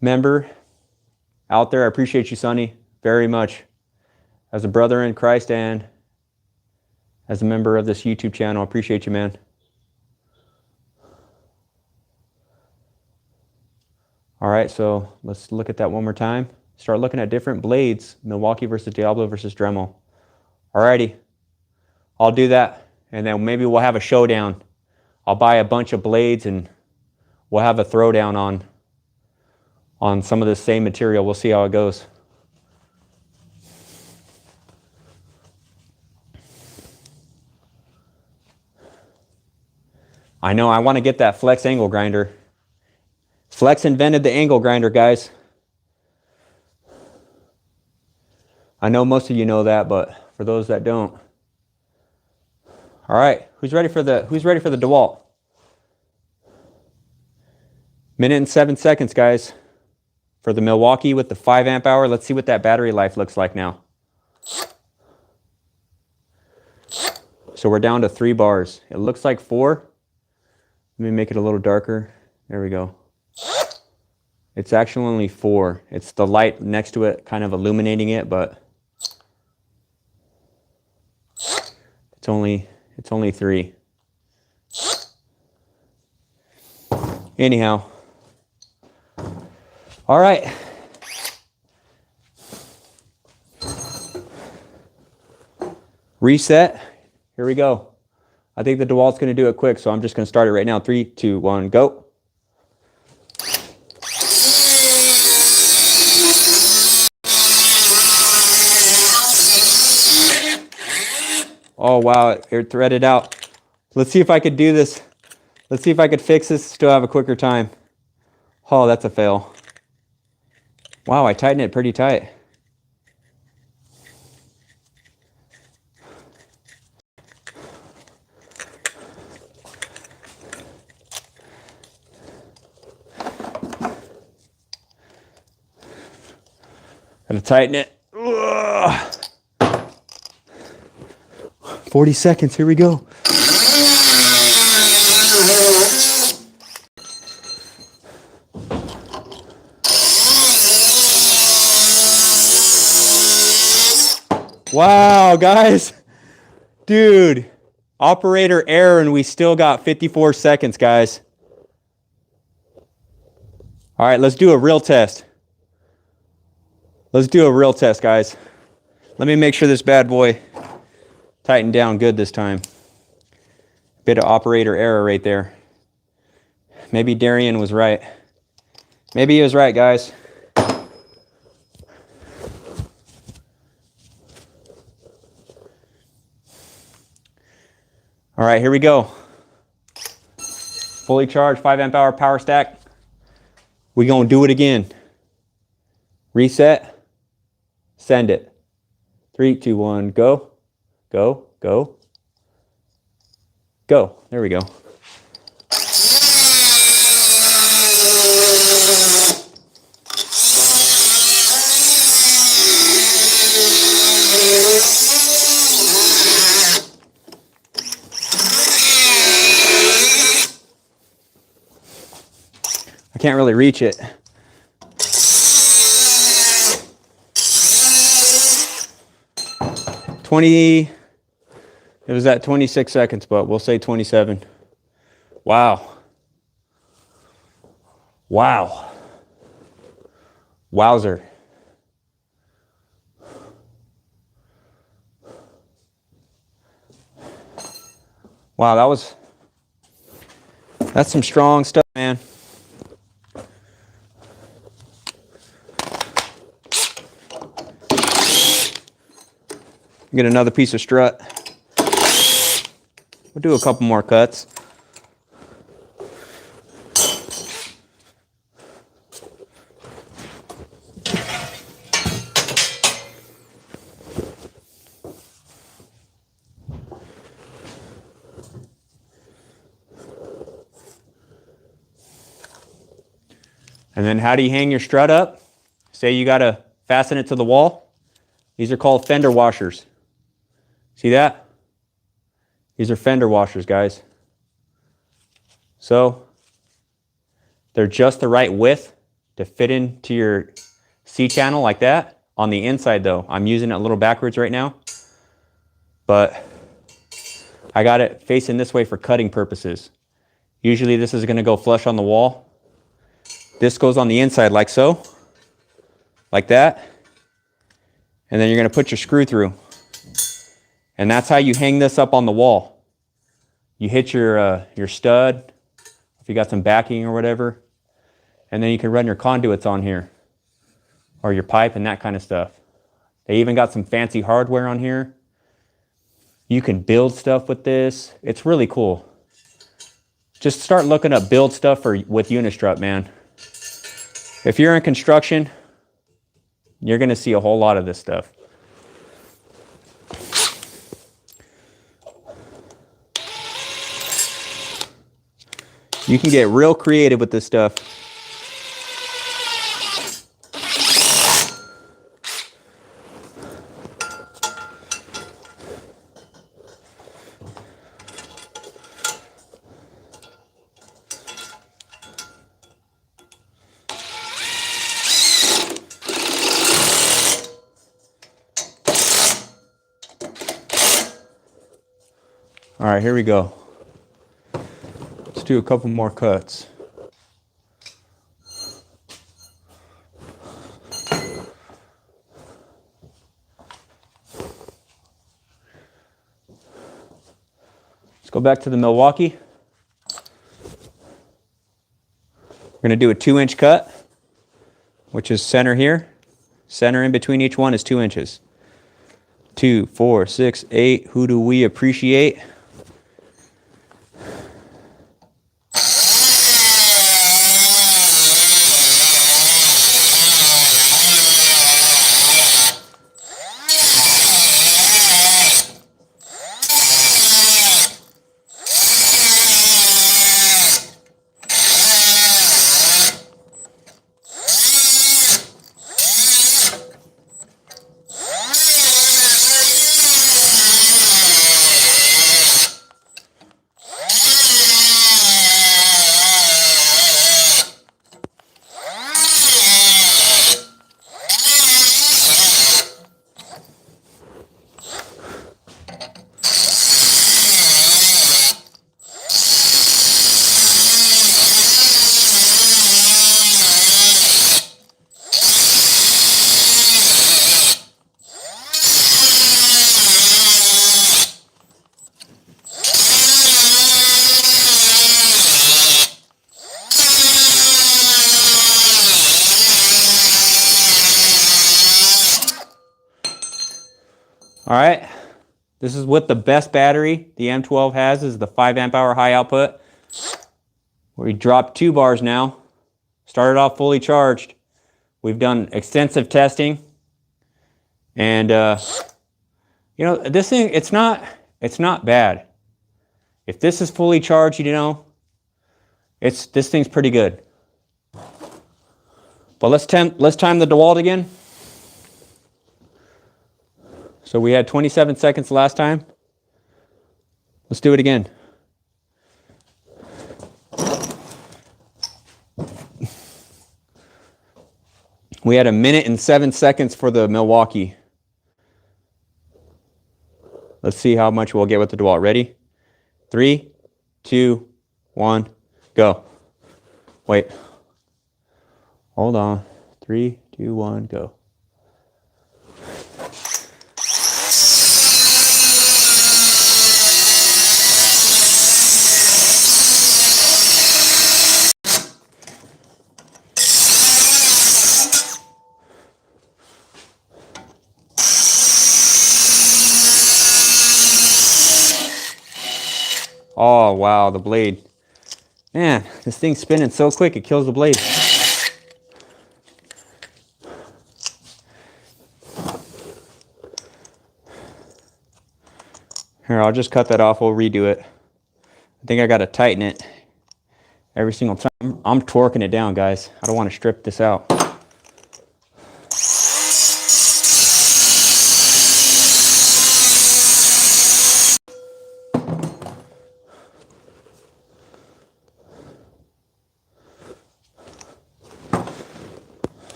member out there. I appreciate you, Sonny, very much. As a brother in Christ and as a member of this YouTube channel, I appreciate you, man. All right, so let's look at that one more time. Start looking at different blades, Milwaukee versus Diablo versus Dremel. All righty, I'll do that, and then maybe we'll have a showdown. I'll buy a bunch of blades and we'll have a throwdown on some of the same material. We'll see how it goes. I know, I want to get that Flex angle grinder. Flex invented the angle grinder, guys. I know most of you know that, but for those that don't. All right, who's ready for the Dewalt? 1 minute and 7 seconds, guys. For the Milwaukee with the 5 amp hour. Let's see what that battery life looks like now. So we're down to 3 bars. It looks like 4. Let me make it a little darker. There we go. It's actually only 4. It's the light next to it kind of illuminating it, but it's only 3. Anyhow. All right. Reset. Here we go. I think the Dewalt's going to do it quick, so I'm just going to start it right now. 3, 2, 1, go. Oh, wow, it threaded out. Let's see if I could do this. Let's see if I could fix this, still have a quicker time. Oh, that's a fail. Wow, I tightened it pretty tight. Gotta tighten it. Ugh. 40 seconds, here we go. Wow, guys. Dude, Operator error, and we still got 54 seconds, guys. All right, let's do a real test. Let's do a real test, guys. Let me make sure this bad boy tightened down good this time. Bit of operator error right there. Maybe Darian was right. Maybe he was right, guys. All right, here we go. Fully charged 5 amp hour power stack. We're gonna do it again. Reset, send it. 3, 2, 1, go, go, go, go. There we go. I can't really reach it. It was at 26 seconds, but we'll say 27. Wow. Wow. Wowzer. Wow, that's some strong stuff, man. Get another piece of strut. We'll do a couple more cuts. And then how do you hang your strut up? Say you got to fasten it to the wall. These are called fender washers. See that? These are fender washers, guys. So they're just the right width to fit into your C-channel like that. On the inside though, I'm using it a little backwards right now, but I got it facing this way for cutting purposes. Usually this is gonna go flush on the wall. This goes on the inside like so, like that. And then you're gonna put your screw through. And that's how you hang this up on the wall. You hit your stud, if you got some backing or whatever, and then you can run your conduits on here, or your pipe and that kind of stuff. They even got some fancy hardware on here. You can build stuff with this. It's really cool. Just start looking up build stuff with Unistrut, man. If you're in construction, you're gonna see a whole lot of this stuff. You can get real creative with this stuff. All right, here we go. Let's do a couple more cuts. Let's go back to the Milwaukee. We're gonna do a 2-inch cut, which is center here. Center in between each one is 2 inches. 2, 4, 6, 8. Who do we appreciate? All right. This is what the best battery the M12 has, is the 5 amp hour high output. We dropped 2 bars now. Started off fully charged. We've done extensive testing. And you know, this thing, it's not bad. If this is fully charged, you know, this thing's pretty good. But let's time the Dewalt again. So we had 27 seconds last time. Let's do it again. We had 1 minute and 7 seconds for the Milwaukee. Let's see how much we'll get with the Dewalt. Ready? 3, 2, 1, go. Wait. Hold on. 3, 2, 1, go. Oh, wow, the blade. Man, this thing's spinning so quick, it kills the blade. Here, I'll just cut that off, we'll redo it. I think I gotta tighten it every single time. I'm torquing it down, guys. I don't want to strip this out.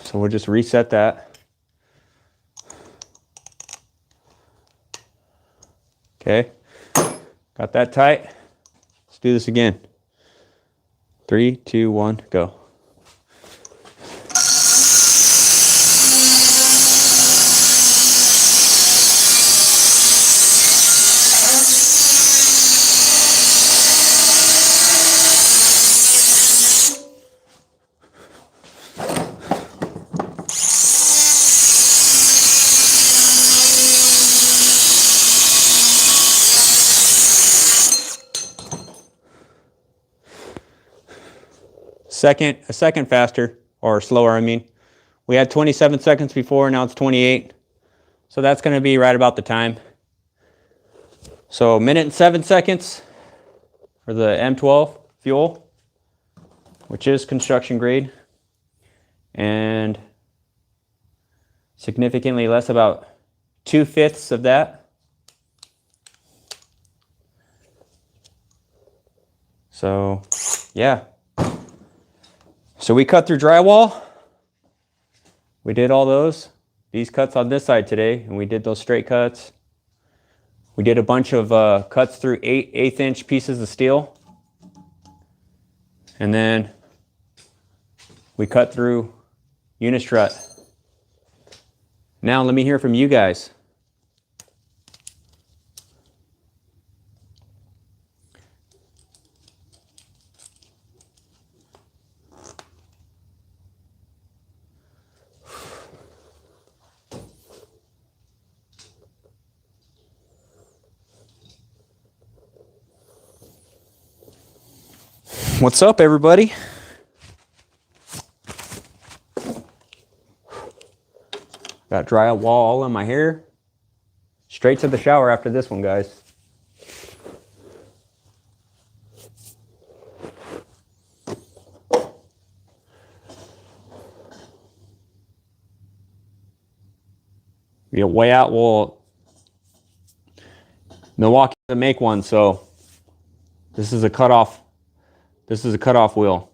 So we'll just reset that. Okay, got that tight. Let's do this again. 3, 2, 1, go. A second faster, or slower, I mean. We had 27 seconds before, now it's 28. So that's gonna be right about the time. So 1 minute and 7 seconds for the M12 fuel, which is construction grade, and significantly less, about 2/5 of that. So, yeah. So we cut through drywall. We did all these cuts on this side today, and we did those straight cuts. We did a bunch of cuts through 1/8 inch pieces of steel. And then we cut through Unistrut. Now let me hear from you guys. What's up, everybody? Got drywall all in my hair. Straight to the shower after this one, guys. Yeah, way out. Well, Milwaukee doesn't make one, so this is a cutoff. This is a cutoff wheel.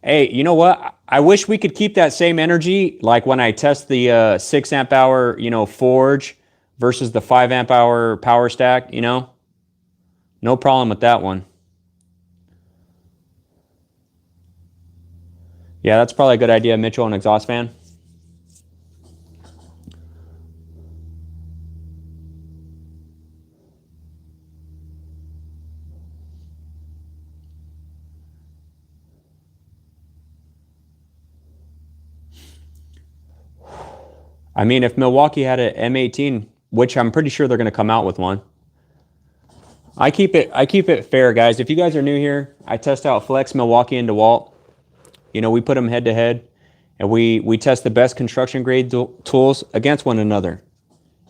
Hey, you know what? I wish we could keep that same energy, like when I test the 6 amp hour, you know, forge versus the 5 amp hour power stack, you know? No problem with that one. Yeah, that's probably a good idea, Mitchell, an exhaust fan. I mean, if Milwaukee had an M18 which I'm pretty sure they're going to come out with one. I keep it fair, guys. If you guys are new here, I test out Flex, Milwaukee, and Dewalt. You know, we put them head to head, and we test the best construction grade tools against one another.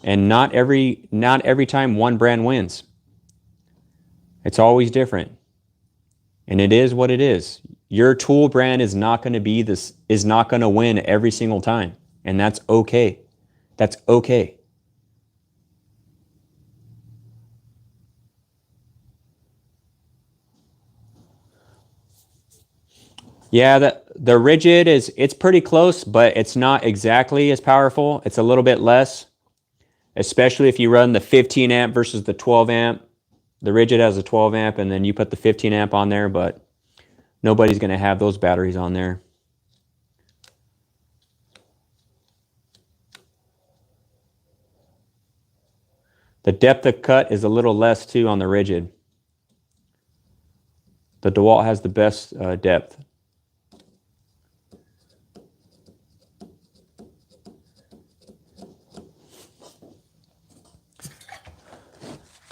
And not every time one brand wins. It's always different. And it is what it is. Your tool brand is not going to win every single time. And that's okay. That's okay. Yeah, the rigid it's pretty close, but it's not exactly as powerful. It's a little bit less, especially if you run the 15 amp versus the 12 amp. The rigid has a 12 amp, and then you put the 15 amp on there, but nobody's going to have those batteries on there. The depth of cut is a little less too on the rigid. The Dewalt has the best depth.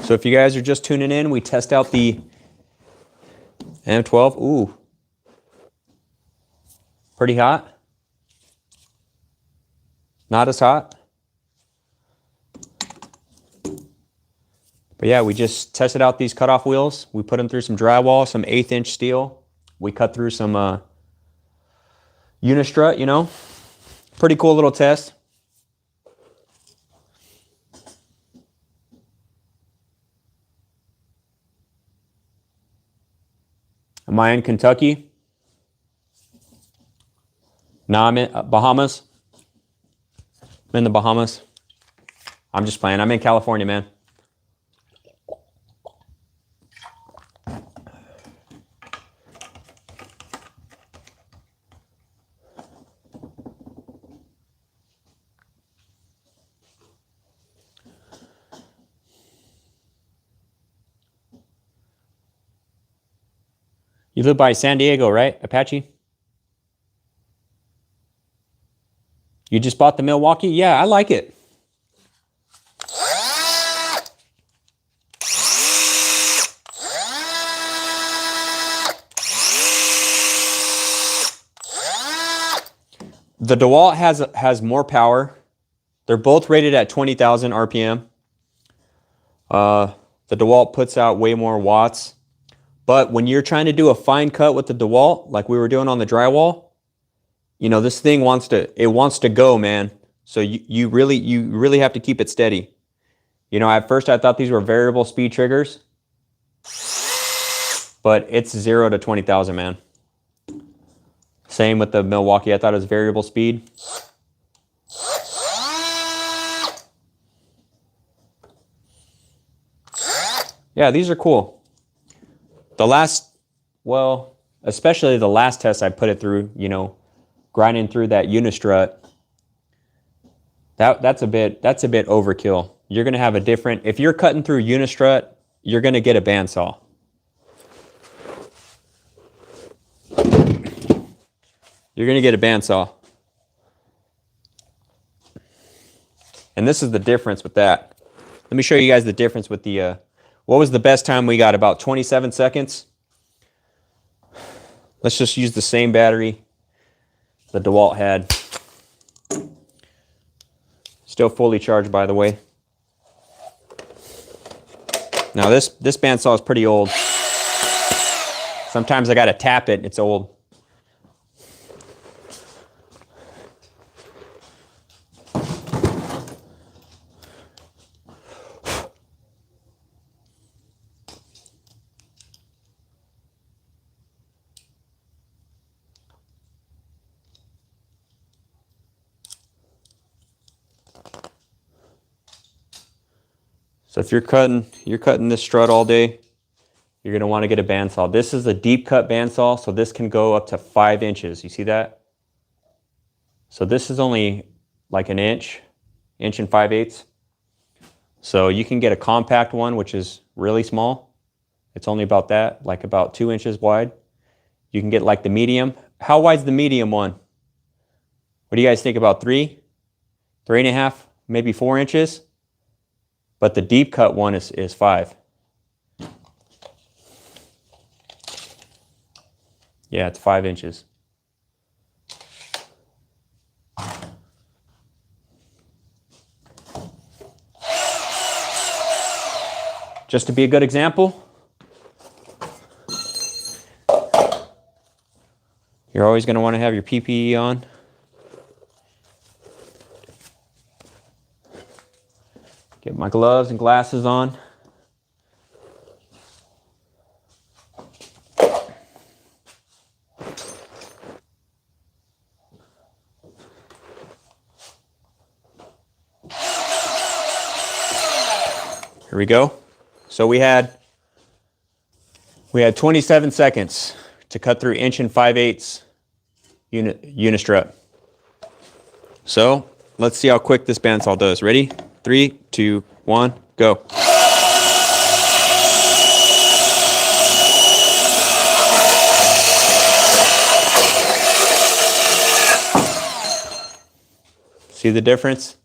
So if you guys are just tuning in, we test out the M12. Ooh, pretty hot. Not as hot. But yeah, we just tested out these cutoff wheels. We put them through some drywall, some 1/8 inch steel. We cut through some Unistrut, you know. Pretty cool little test. Am I in Kentucky? No, I'm in Bahamas. I'm in the Bahamas. I'm just playing. I'm in California, man. You live by San Diego, right, Apache? You just bought the Milwaukee? Yeah, I like it. The Dewalt has more power. They're both rated at 20,000 RPM. The Dewalt puts out way more watts. But when you're trying to do a fine cut with the Dewalt, like we were doing on the drywall, you know, this thing wants to go, man. So you really have to keep it steady. You know, at first I thought these were variable speed triggers, but it's 0 to 20,000, man. Same with the Milwaukee. I thought it was variable speed. Yeah, these are cool. Especially the last test I put it through, you know, grinding through that Unistrut. That's a bit overkill. You're gonna have a different, if you're cutting through Unistrut, you're gonna get a bandsaw. You're gonna get a bandsaw. And this is the difference with that. Let me show you guys the difference with the, what was the best time we got? About 27 seconds. Let's just use the same battery the Dewalt had. Still fully charged, by the way. Now this bandsaw is pretty old. Sometimes I gotta tap it, it's old. So if you're cutting this strut all day, you're gonna want to get a bandsaw. This is a deep cut bandsaw, so this can go up to 5 inches. You see that? So this is only like an inch and 5/8. So you can get a compact one, which is really small. It's only about that, like about 2 inches wide. You can get like the medium. How wide's the medium one? What do you guys think, about 3, 3.5, maybe 4 inches? but the deep cut one is 5. Yeah, it's 5 inches. Just to be a good example, you're always going to want to have your PPE on. Get my gloves and glasses on. Here we go. So we had 27 seconds to cut through 1 5/8 unistrut. So let's see how quick this bandsaw does. Ready? 3, 2, 1, go. See the difference?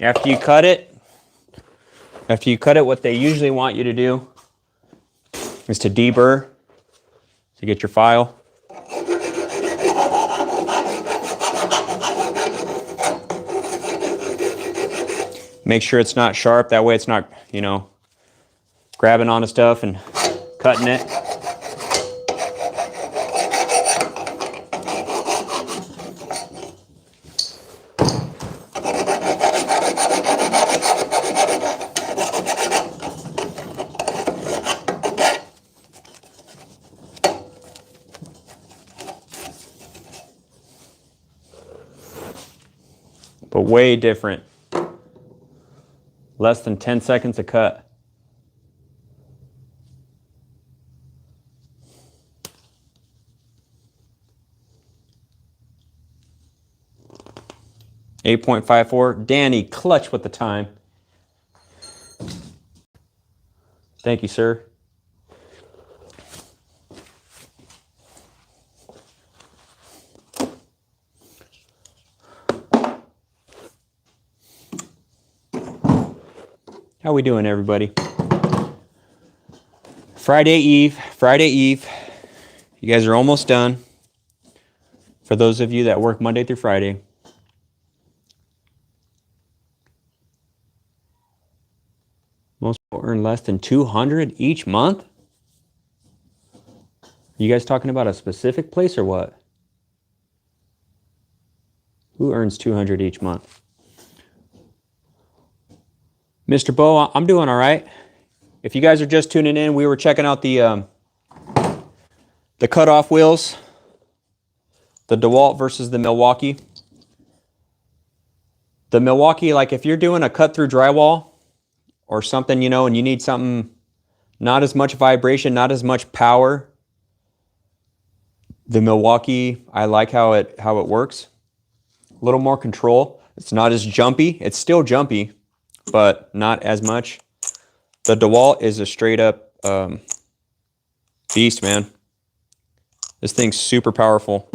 After you cut it, what they usually want you to do is to deburr to get your file. Make sure it's not sharp, that way it's not, you know, grabbing onto stuff and cutting it. But way different. Less than 10 seconds to cut. .54. Danny, clutch with the time. Thank you, sir. How we doing, everybody? Friday Eve. You guys are almost done. For those of you that work Monday through Friday. Most people earn less than $200 each month? You guys talking about a specific place or what? Who earns $200 each month? Mr. Bo, I'm doing all right. If you guys are just tuning in, we were checking out the cutoff wheels, the Dewalt versus the Milwaukee. The Milwaukee, like if you're doing a cut through drywall or something, you know, and you need something not as much vibration, not as much power, the Milwaukee, I like how it works. A little more control. It's not as jumpy. It's still jumpy, but not as much. The Dewalt is a straight up beast, man. This thing's super powerful.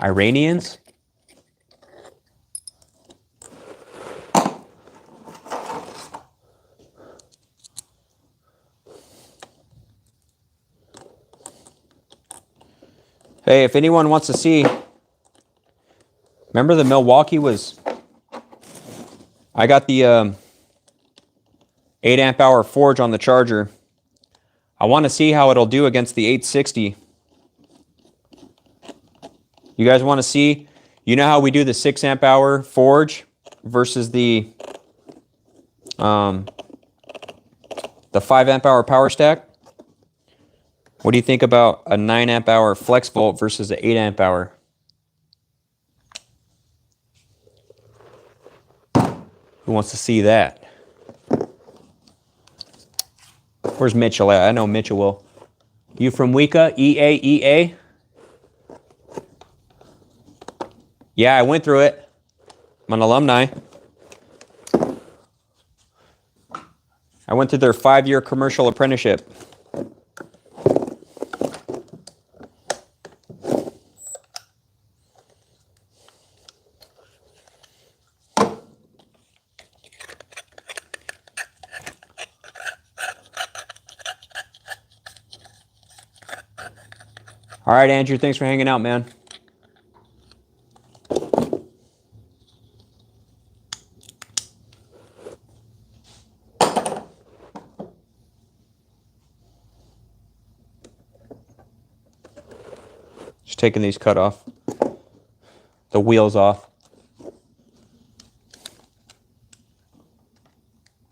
Iranians? Hey, if anyone wants to see, remember the Milwaukee was, I got the 8 amp hour forge on the charger. I want to see how it'll do against the 860. You guys want to see? You know how we do the 6 amp hour forge versus the 5 amp hour power stack? What do you think about a 9 amp hour flex volt versus an 8 amp hour? Who wants to see that? Where's Mitchell at? I know Mitchell will. You from Weka? EA? Yeah, I went through it. I'm an alumni. I went through their 5-year commercial apprenticeship. All right, Andrew, thanks for hanging out, man. Just taking these cut off, the wheels off.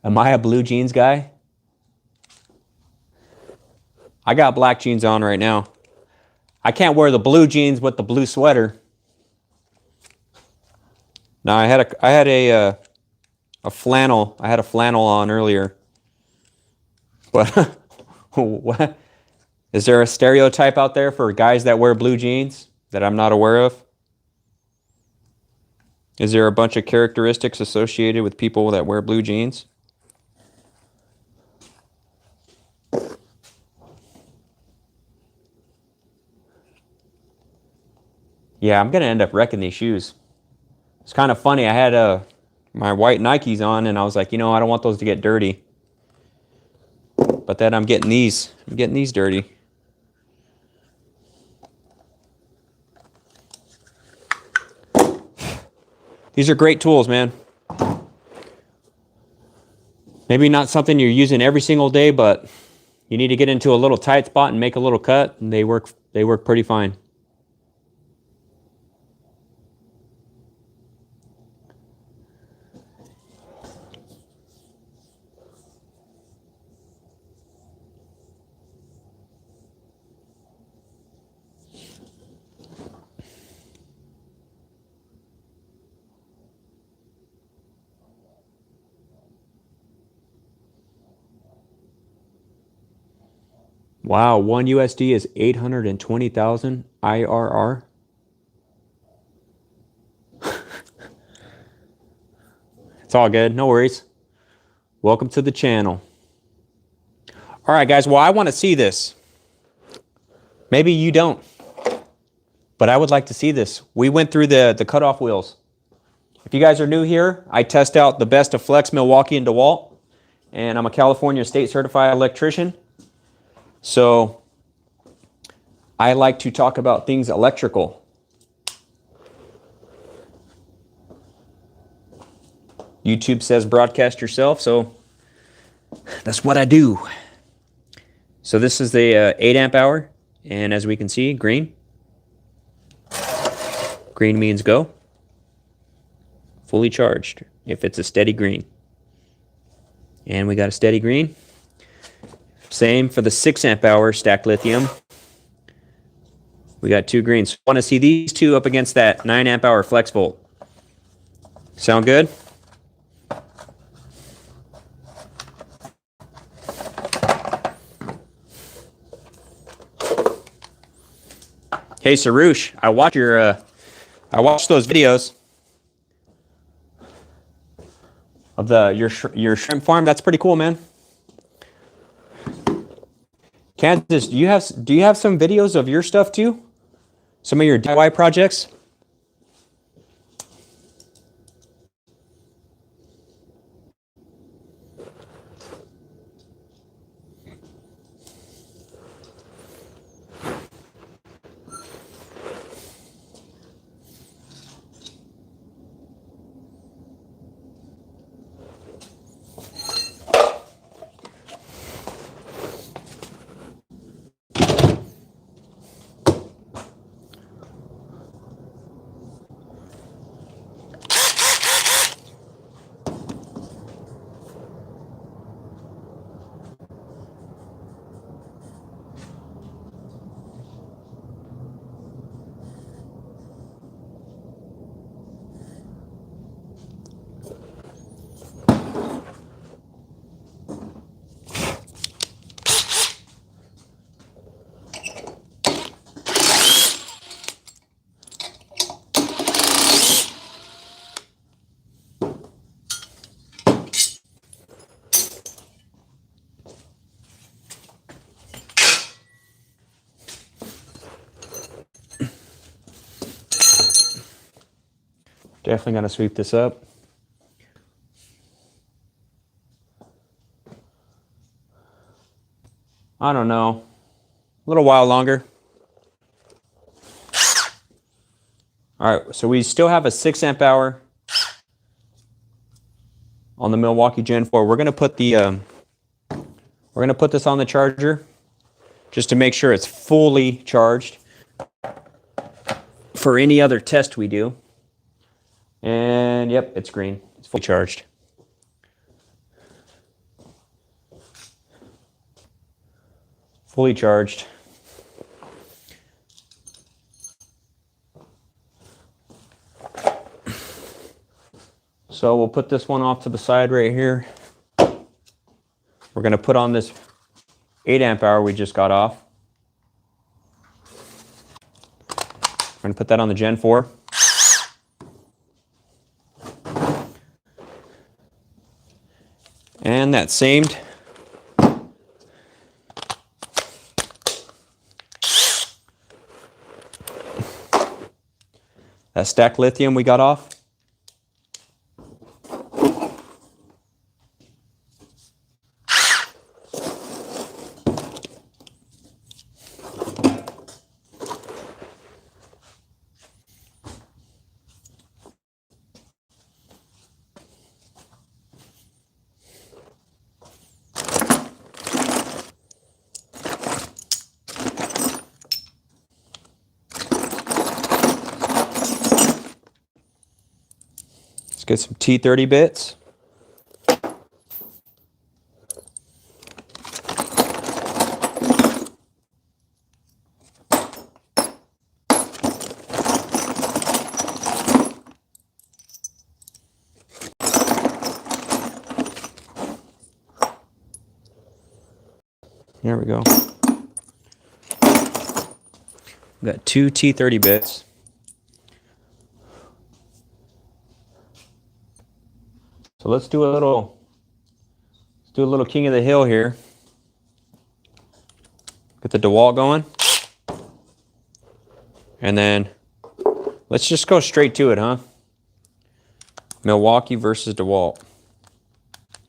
Am I a blue jeans guy? I got black jeans on right now. I can't wear the blue jeans with the blue sweater. No, I had a flannel. I had a flannel on earlier. But what? Is there a stereotype out there for guys that wear blue jeans that I'm not aware of? Is there a bunch of characteristics associated with people that wear blue jeans? Yeah, I'm gonna end up wrecking these shoes. It's kind of funny. I had my white Nikes on, and I was like, you know, I don't want those to get dirty. But then I'm getting these. I'm getting these dirty. These are great tools, man. Maybe not something you're using every single day, but you need to get into a little tight spot and make a little cut, and they work pretty fine. Wow, 1 USD is 820,000 IRR. It's all good, no worries. Welcome to the channel. All right, guys, well, I want to see this. Maybe you don't, but I would like to see this. We went through the cutoff wheels. If you guys are new here, I test out the best of Flex, Milwaukee, and Dewalt, and I'm a California state certified electrician. So I like to talk about things electrical. YouTube says broadcast yourself, so that's what I do. So this is the 8 amp hour, and as we can see, green. Green means go. Fully charged if it's a steady green. And we got a steady green. Same for the 6 amp hour stacked lithium. We got 2 greens. Want to see these two up against that 9 amp hour flex volt. Sound good? Hey Sarush, I watched those videos of your shrimp farm. That's pretty cool, man. Kansas, do you have some videos of your stuff too? Some of your DIY projects? Definitely gonna sweep this up. I don't know, a little while longer. All right, so we still have a 6 amp hour on the Milwaukee Gen 4. We're gonna put the we're gonna put this on the charger just to make sure it's fully charged for any other test we do. And yep, it's green. It's fully charged. Fully charged. So we'll put this one off to the side right here. We're going to put on this 8 amp hour we just got off. We're going to put that on the Gen 4. And that same that stacked lithium we got off. Let's get some T30 bits. There we go. We got 2 T30 bits. So let's do a little King of the Hill here. Get the Dewalt going. And then let's just go straight to it, huh? Milwaukee versus Dewalt.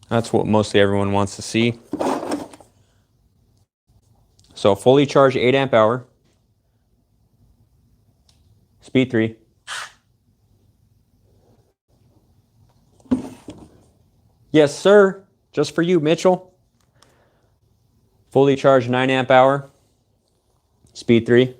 That's what mostly everyone wants to see. So fully charged 8 amp hour. Speed 3. Yes, sir. Just for you, Mitchell. Fully charged 9 amp hour. Speed 3.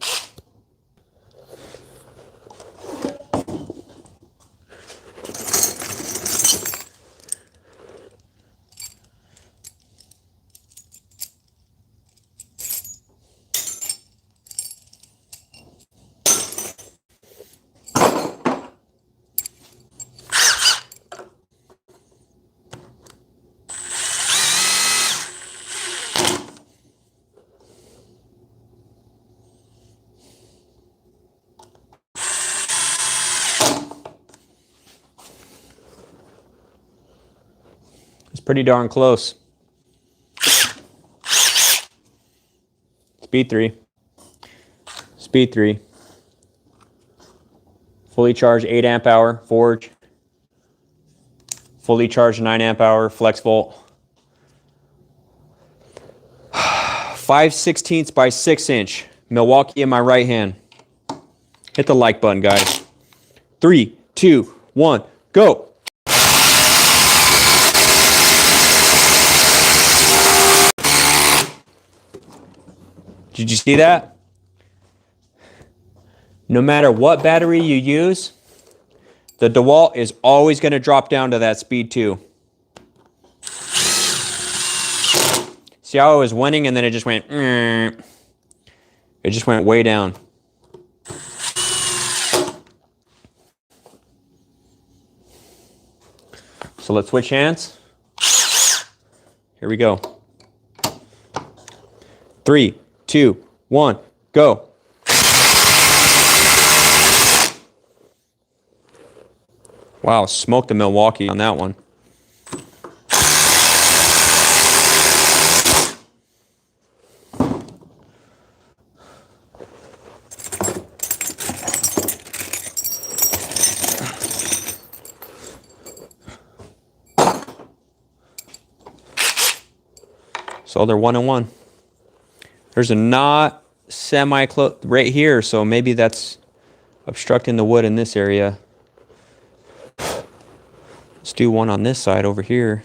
Pretty darn close. Speed 3. Speed 3. Fully charged 8 amp hour forge. Fully charged 9 amp hour flex volt. 5/16 by 6 inch. Milwaukee in my right hand. Hit the like button, guys. 3, 2, 1, go. Did you see that? No matter what battery you use, the Dewalt is always going to drop down to that speed 2. See how I was winning and then it just went, it just went way down. So let's switch hands. Here we go. 3, 2, 1, go. Wow, smoked the Milwaukee on that one. So they're 1 and 1. There's a knot semi-close right here, so maybe that's obstructing the wood in this area. Let's do one on this side over here.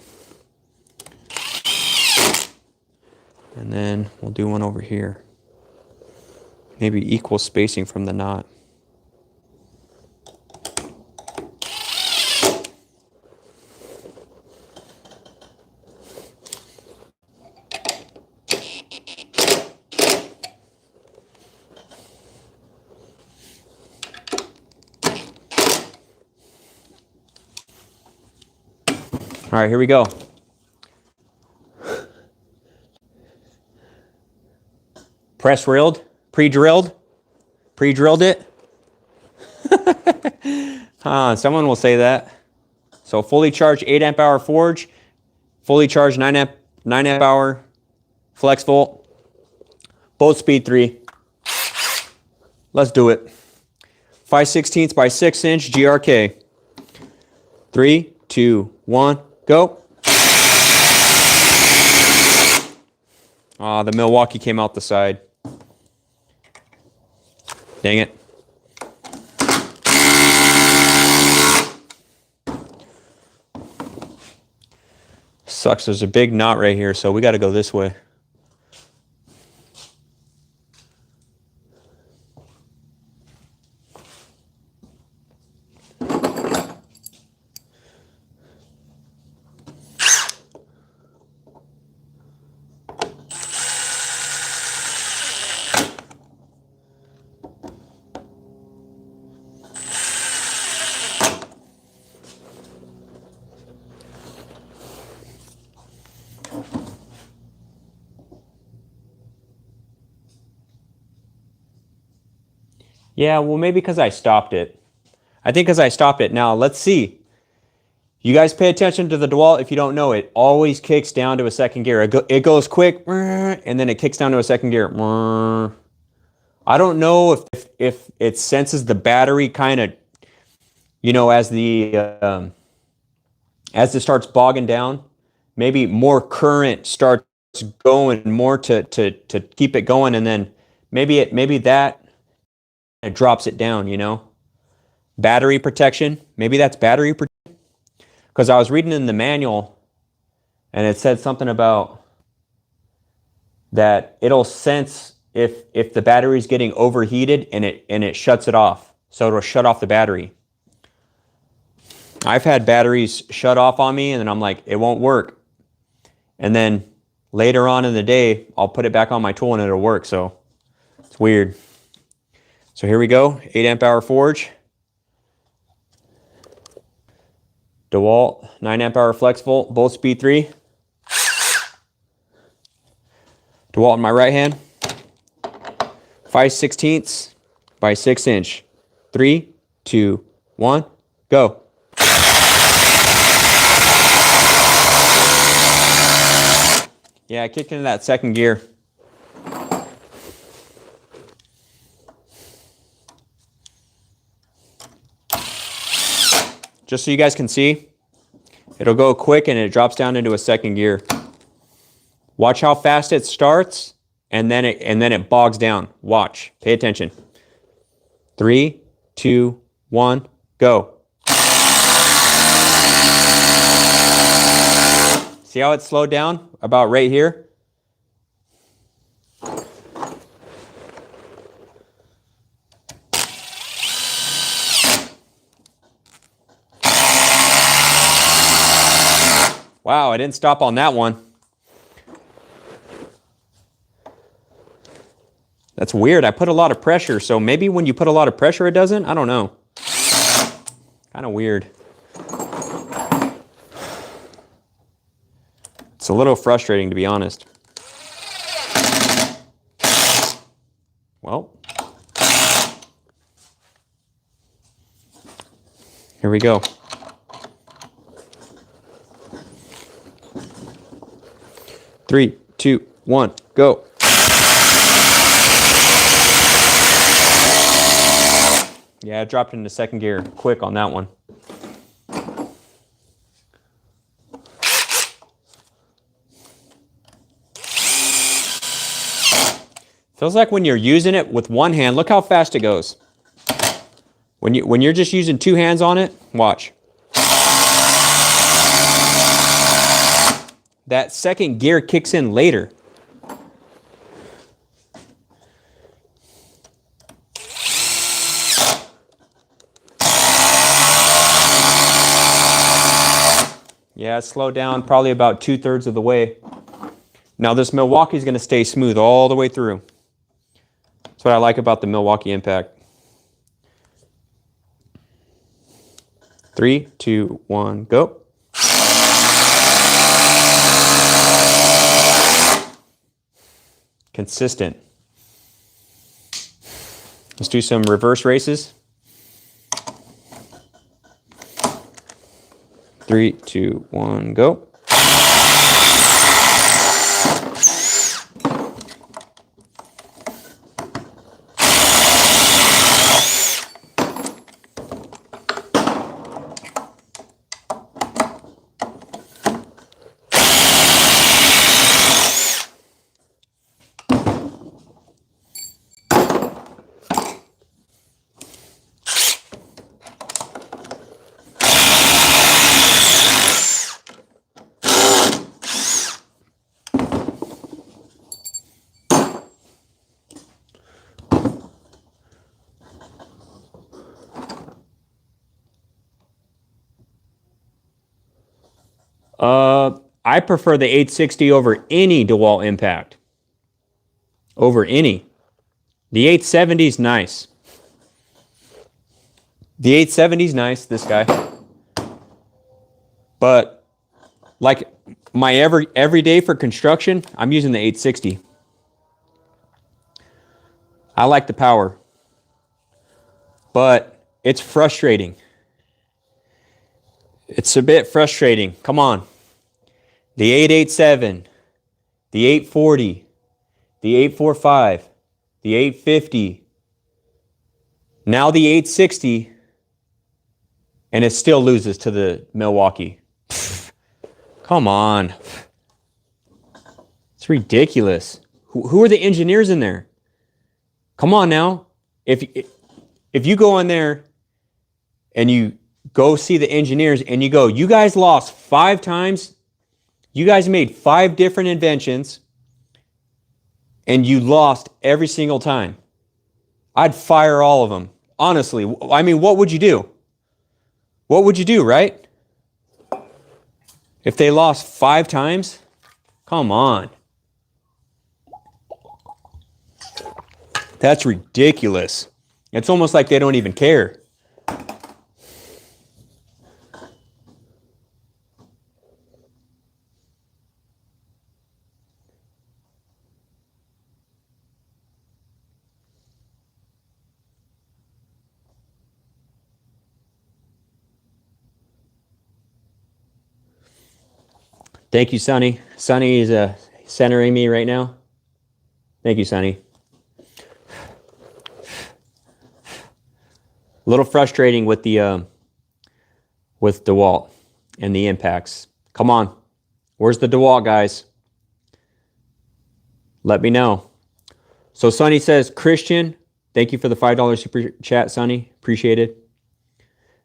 And then we'll do one over here. Maybe equal spacing from the knot. All right, here we go. Press drilled, pre-drilled it. Someone will say that. So fully charged 8 amp hour forge, fully charged 9 amp hour flex volt, both speed 3. Let's do it. 5/16 by 6 inch GRK. 3, 2, 1, go. The Milwaukee came out the side. Dang it. Sucks, there's a big knot right here, so we got to go this way. Yeah, well, maybe because I stopped it. I think because I stopped it. Now, let's see. You guys pay attention to the Dewalt. If you don't know, it always kicks down to a second gear. It goes quick, and then it kicks down to a second gear. I don't know if it senses the battery kind of, you know, as it starts bogging down. Maybe more current starts going more to keep it going, and then maybe that it drops it down, you know. Battery protection, maybe that's battery protection. Because I was reading in the manual and it said something about that it'll sense if the battery's getting overheated and it shuts it off. So it'll shut off the battery. I've had batteries shut off on me and then I'm like, it won't work. And then later on in the day, I'll put it back on my tool and it'll work. So it's weird. So here we go, 8 amp hour forge. Dewalt, 9 amp hour flex volt, both speed 3. Dewalt in my right hand. 5/16 by 6 inch. 3, 2, 1, go. Yeah, I kicked into that second gear. Just so you guys can see, it'll go quick and it drops down into a second gear. Watch how fast it starts and then it bogs down. Watch, pay attention. 3, 2, 1, go. See how it slowed down about right here? Wow, I didn't stop on that one. That's weird. I put a lot of pressure, so maybe when you put a lot of pressure it doesn't? I don't know. Kind of weird. It's a little frustrating, to be honest. Well, here we go. 3, 2, 1, go. Yeah, I dropped into second gear quick on that one. Feels like when you're using it with one hand, look how fast it goes. When you're just using two hands on it, watch. That second gear kicks in later. Yeah, it slowed down probably about 2/3 of the way. Now this Milwaukee is going to stay smooth all the way through. That's what I like about the Milwaukee Impact. 3, 2, 1, go. Consistent. Let's do some reverse races. 3, 2, 1, go. I prefer the 860 over any Dewalt Impact. Over any. The 870 is nice. The 870 is nice, this guy. But like my every day for construction, I'm using the 860. I like the power. But it's frustrating. It's a bit frustrating. Come on. The 887, the 840, the 845, the 850, now the 860, and it still loses to the Milwaukee. Come on. It's ridiculous. Who are the engineers in there? Come on now. If you go in there and you go see the engineers and you go, you guys lost 5 times. You guys made 5 different inventions and you lost every single time. I'd fire all of them. Honestly, I mean, what would you do? What would you do, right? If they lost 5 times? Come on. That's ridiculous. It's almost like they don't even care. Thank you, Sonny. Sonny is centering me right now. Thank you, Sonny. A little frustrating with the with DeWalt and the impacts. Come on, where's the DeWalt, guys? Let me know. So Sonny says, Christian, thank you for the $5 super chat, Sonny. Appreciate it.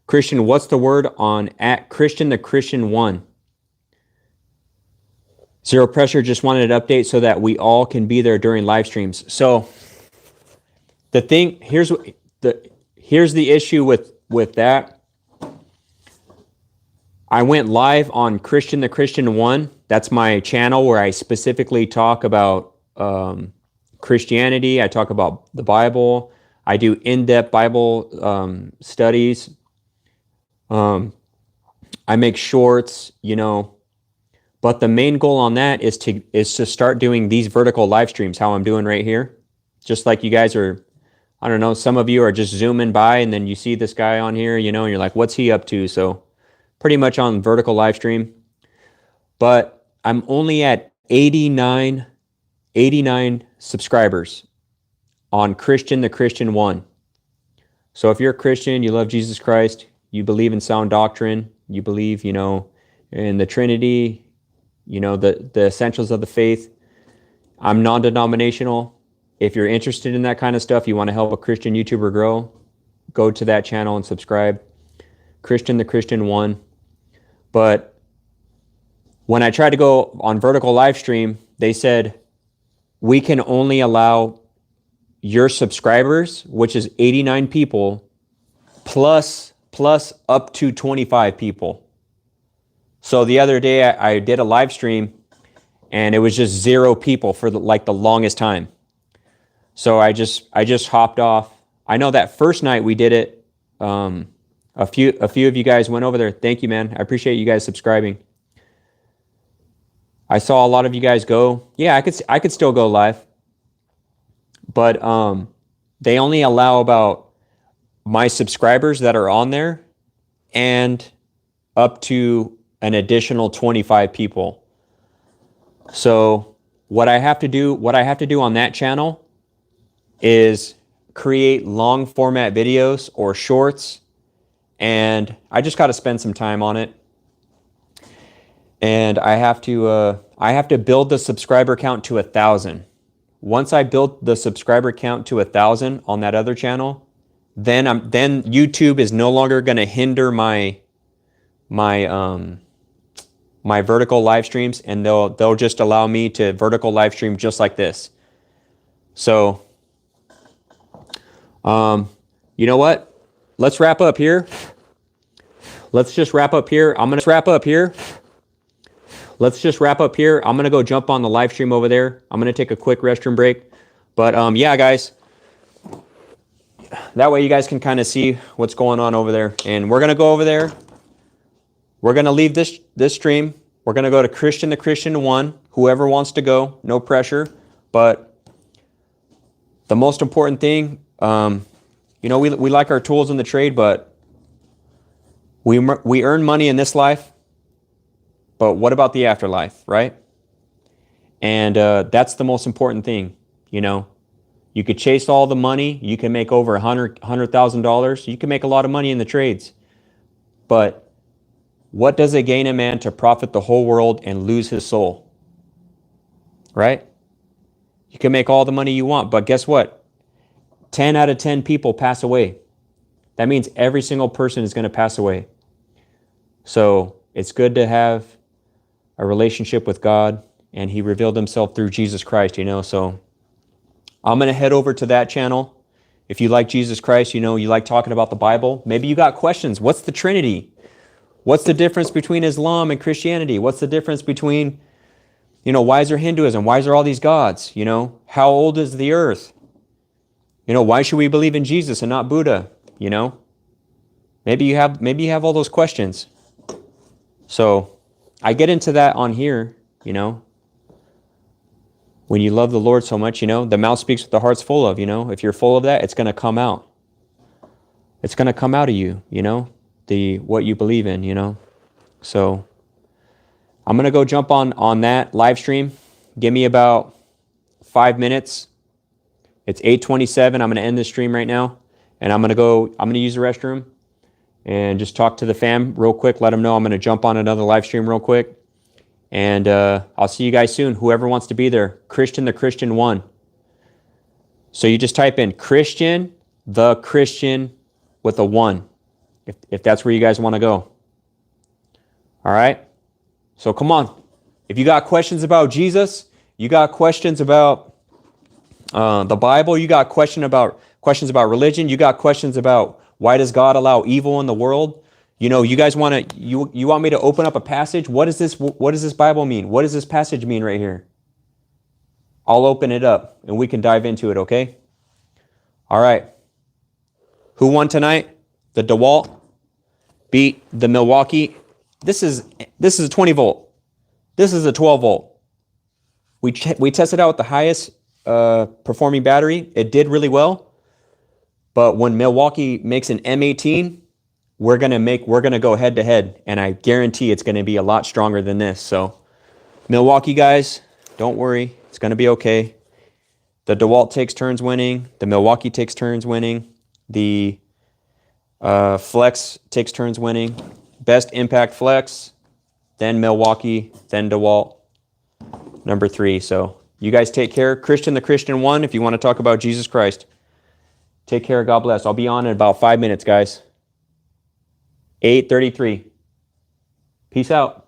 Christian, what's the word on at Christian the Christian 1? Zero Pressure just wanted an update so that we all can be there during live streams. So the thing, here's the issue with that. I went live on Christian the Christian 1. That's my channel where I specifically talk about Christianity. I talk about the Bible. I do in-depth Bible studies. I make shorts, you know. But the main goal on that is to start doing these vertical live streams, how I'm doing right here. Just like you guys are, I don't know, some of you are just zooming by and then you see this guy on here, you know, and you're like, what's he up to? So pretty much on vertical live stream. But I'm only at 89 subscribers on Christian the Christian 1. So if you're a Christian, you love Jesus Christ, you believe in sound doctrine, you believe, you know, in the Trinity, you know, the essentials of the faith. I'm non-denominational. If you're interested in that kind of stuff, you want to help a Christian YouTuber grow, go to that channel and subscribe. Christian the Christian 1. But when I tried to go on vertical live stream, they said, we can only allow your subscribers, which is 89 people, plus up to 25 people. So the other day I did a live stream and it was just 0 people for like the longest time. So I just hopped off. I know that first night we did it, a few of you guys went over there. Thank you, man. I appreciate you guys subscribing. I saw a lot of you guys go. Yeah, I could still go live. But they only allow about my subscribers that are on there and up to an additional 25 people. So what I have to do on that channel is create long format videos or shorts, and I just got to spend some time on it. And I have to build the subscriber count to 1,000. Once I built the subscriber count to 1,000 on that other channel, then YouTube is no longer going to hinder my vertical live streams, and they'll just allow me to vertical live stream just like this. So, you know what? Let's wrap up here. Let's just wrap up here. I'm going to wrap up here. Let's just wrap up here. I'm going to go jump on the live stream over there. I'm going to take a quick restroom break. But yeah, guys, that way you guys can kind of see what's going on over there. And we're going to go over there. We're going to leave this stream. We're going to go to Christian the Christian 1. Whoever wants to go, no pressure. But the most important thing, you know, we like our tools in the trade, but we earn money in this life. But what about the afterlife, right? And that's the most important thing, you know. You could chase all the money. You can make over $100,000. You can make a lot of money in the trades. But what does it gain a man to profit the whole world and lose his soul? Right? You can make all the money you want, but guess what? 10 out of 10 people pass away. That means every single person is going to pass away. So it's good to have a relationship with God, and he revealed himself through Jesus Christ, you know. So I'm going to head over to that channel. If you like Jesus Christ, you know, you like talking about the Bible, maybe you got questions. What's the Trinity? What's the difference between Islam and Christianity? What's the difference between, you know, why is there Hinduism? Why is there all these gods? You know, how old is the earth? You know, why should we believe in Jesus and not Buddha? You know, maybe you have all those questions. So I get into that on here, you know. When you love the Lord so much, you know, the mouth speaks what the heart's full of, you know. If you're full of that, it's going to come out. It's going to come out of you, you know, what you believe in, you know. So I'm going to go jump on that live stream. Give me about 5 minutes. It's 8:27. I'm going to end this stream right now. And I'm going to use the restroom and just talk to the fam real quick. Let them know I'm going to jump on another live stream real quick. And I'll see you guys soon. Whoever wants to be there. Christian the Christian 1. So you just type in Christian the Christian with a 1. If that's where you guys want to go. All right? So come on. If you got questions about Jesus, you got questions about the Bible, you got questions about religion, you got questions about why does God allow evil in the world? You know, you guys want to, you want me to open up a passage? What does this Bible mean? What does this passage mean right here? I'll open it up and we can dive into it, okay? All right. Who won tonight? The Dewalt beat the Milwaukee. This is a 20 volt. This is a 12 volt. We tested out with the highest performing battery. It did really well. But when Milwaukee makes an M18, we're gonna go head to head, and I guarantee it's gonna be a lot stronger than this. So, Milwaukee guys, don't worry, it's gonna be okay. The Dewalt takes turns winning. The Milwaukee takes turns winning. The Flex takes turns winning. Best impact Flex, then Milwaukee, then Dewalt, number 3. So You guys take care. Christian the Christian One, if you want to talk about Jesus Christ. Take care. God bless. I'll be on in about 5 minutes, guys. 8:33. Peace out.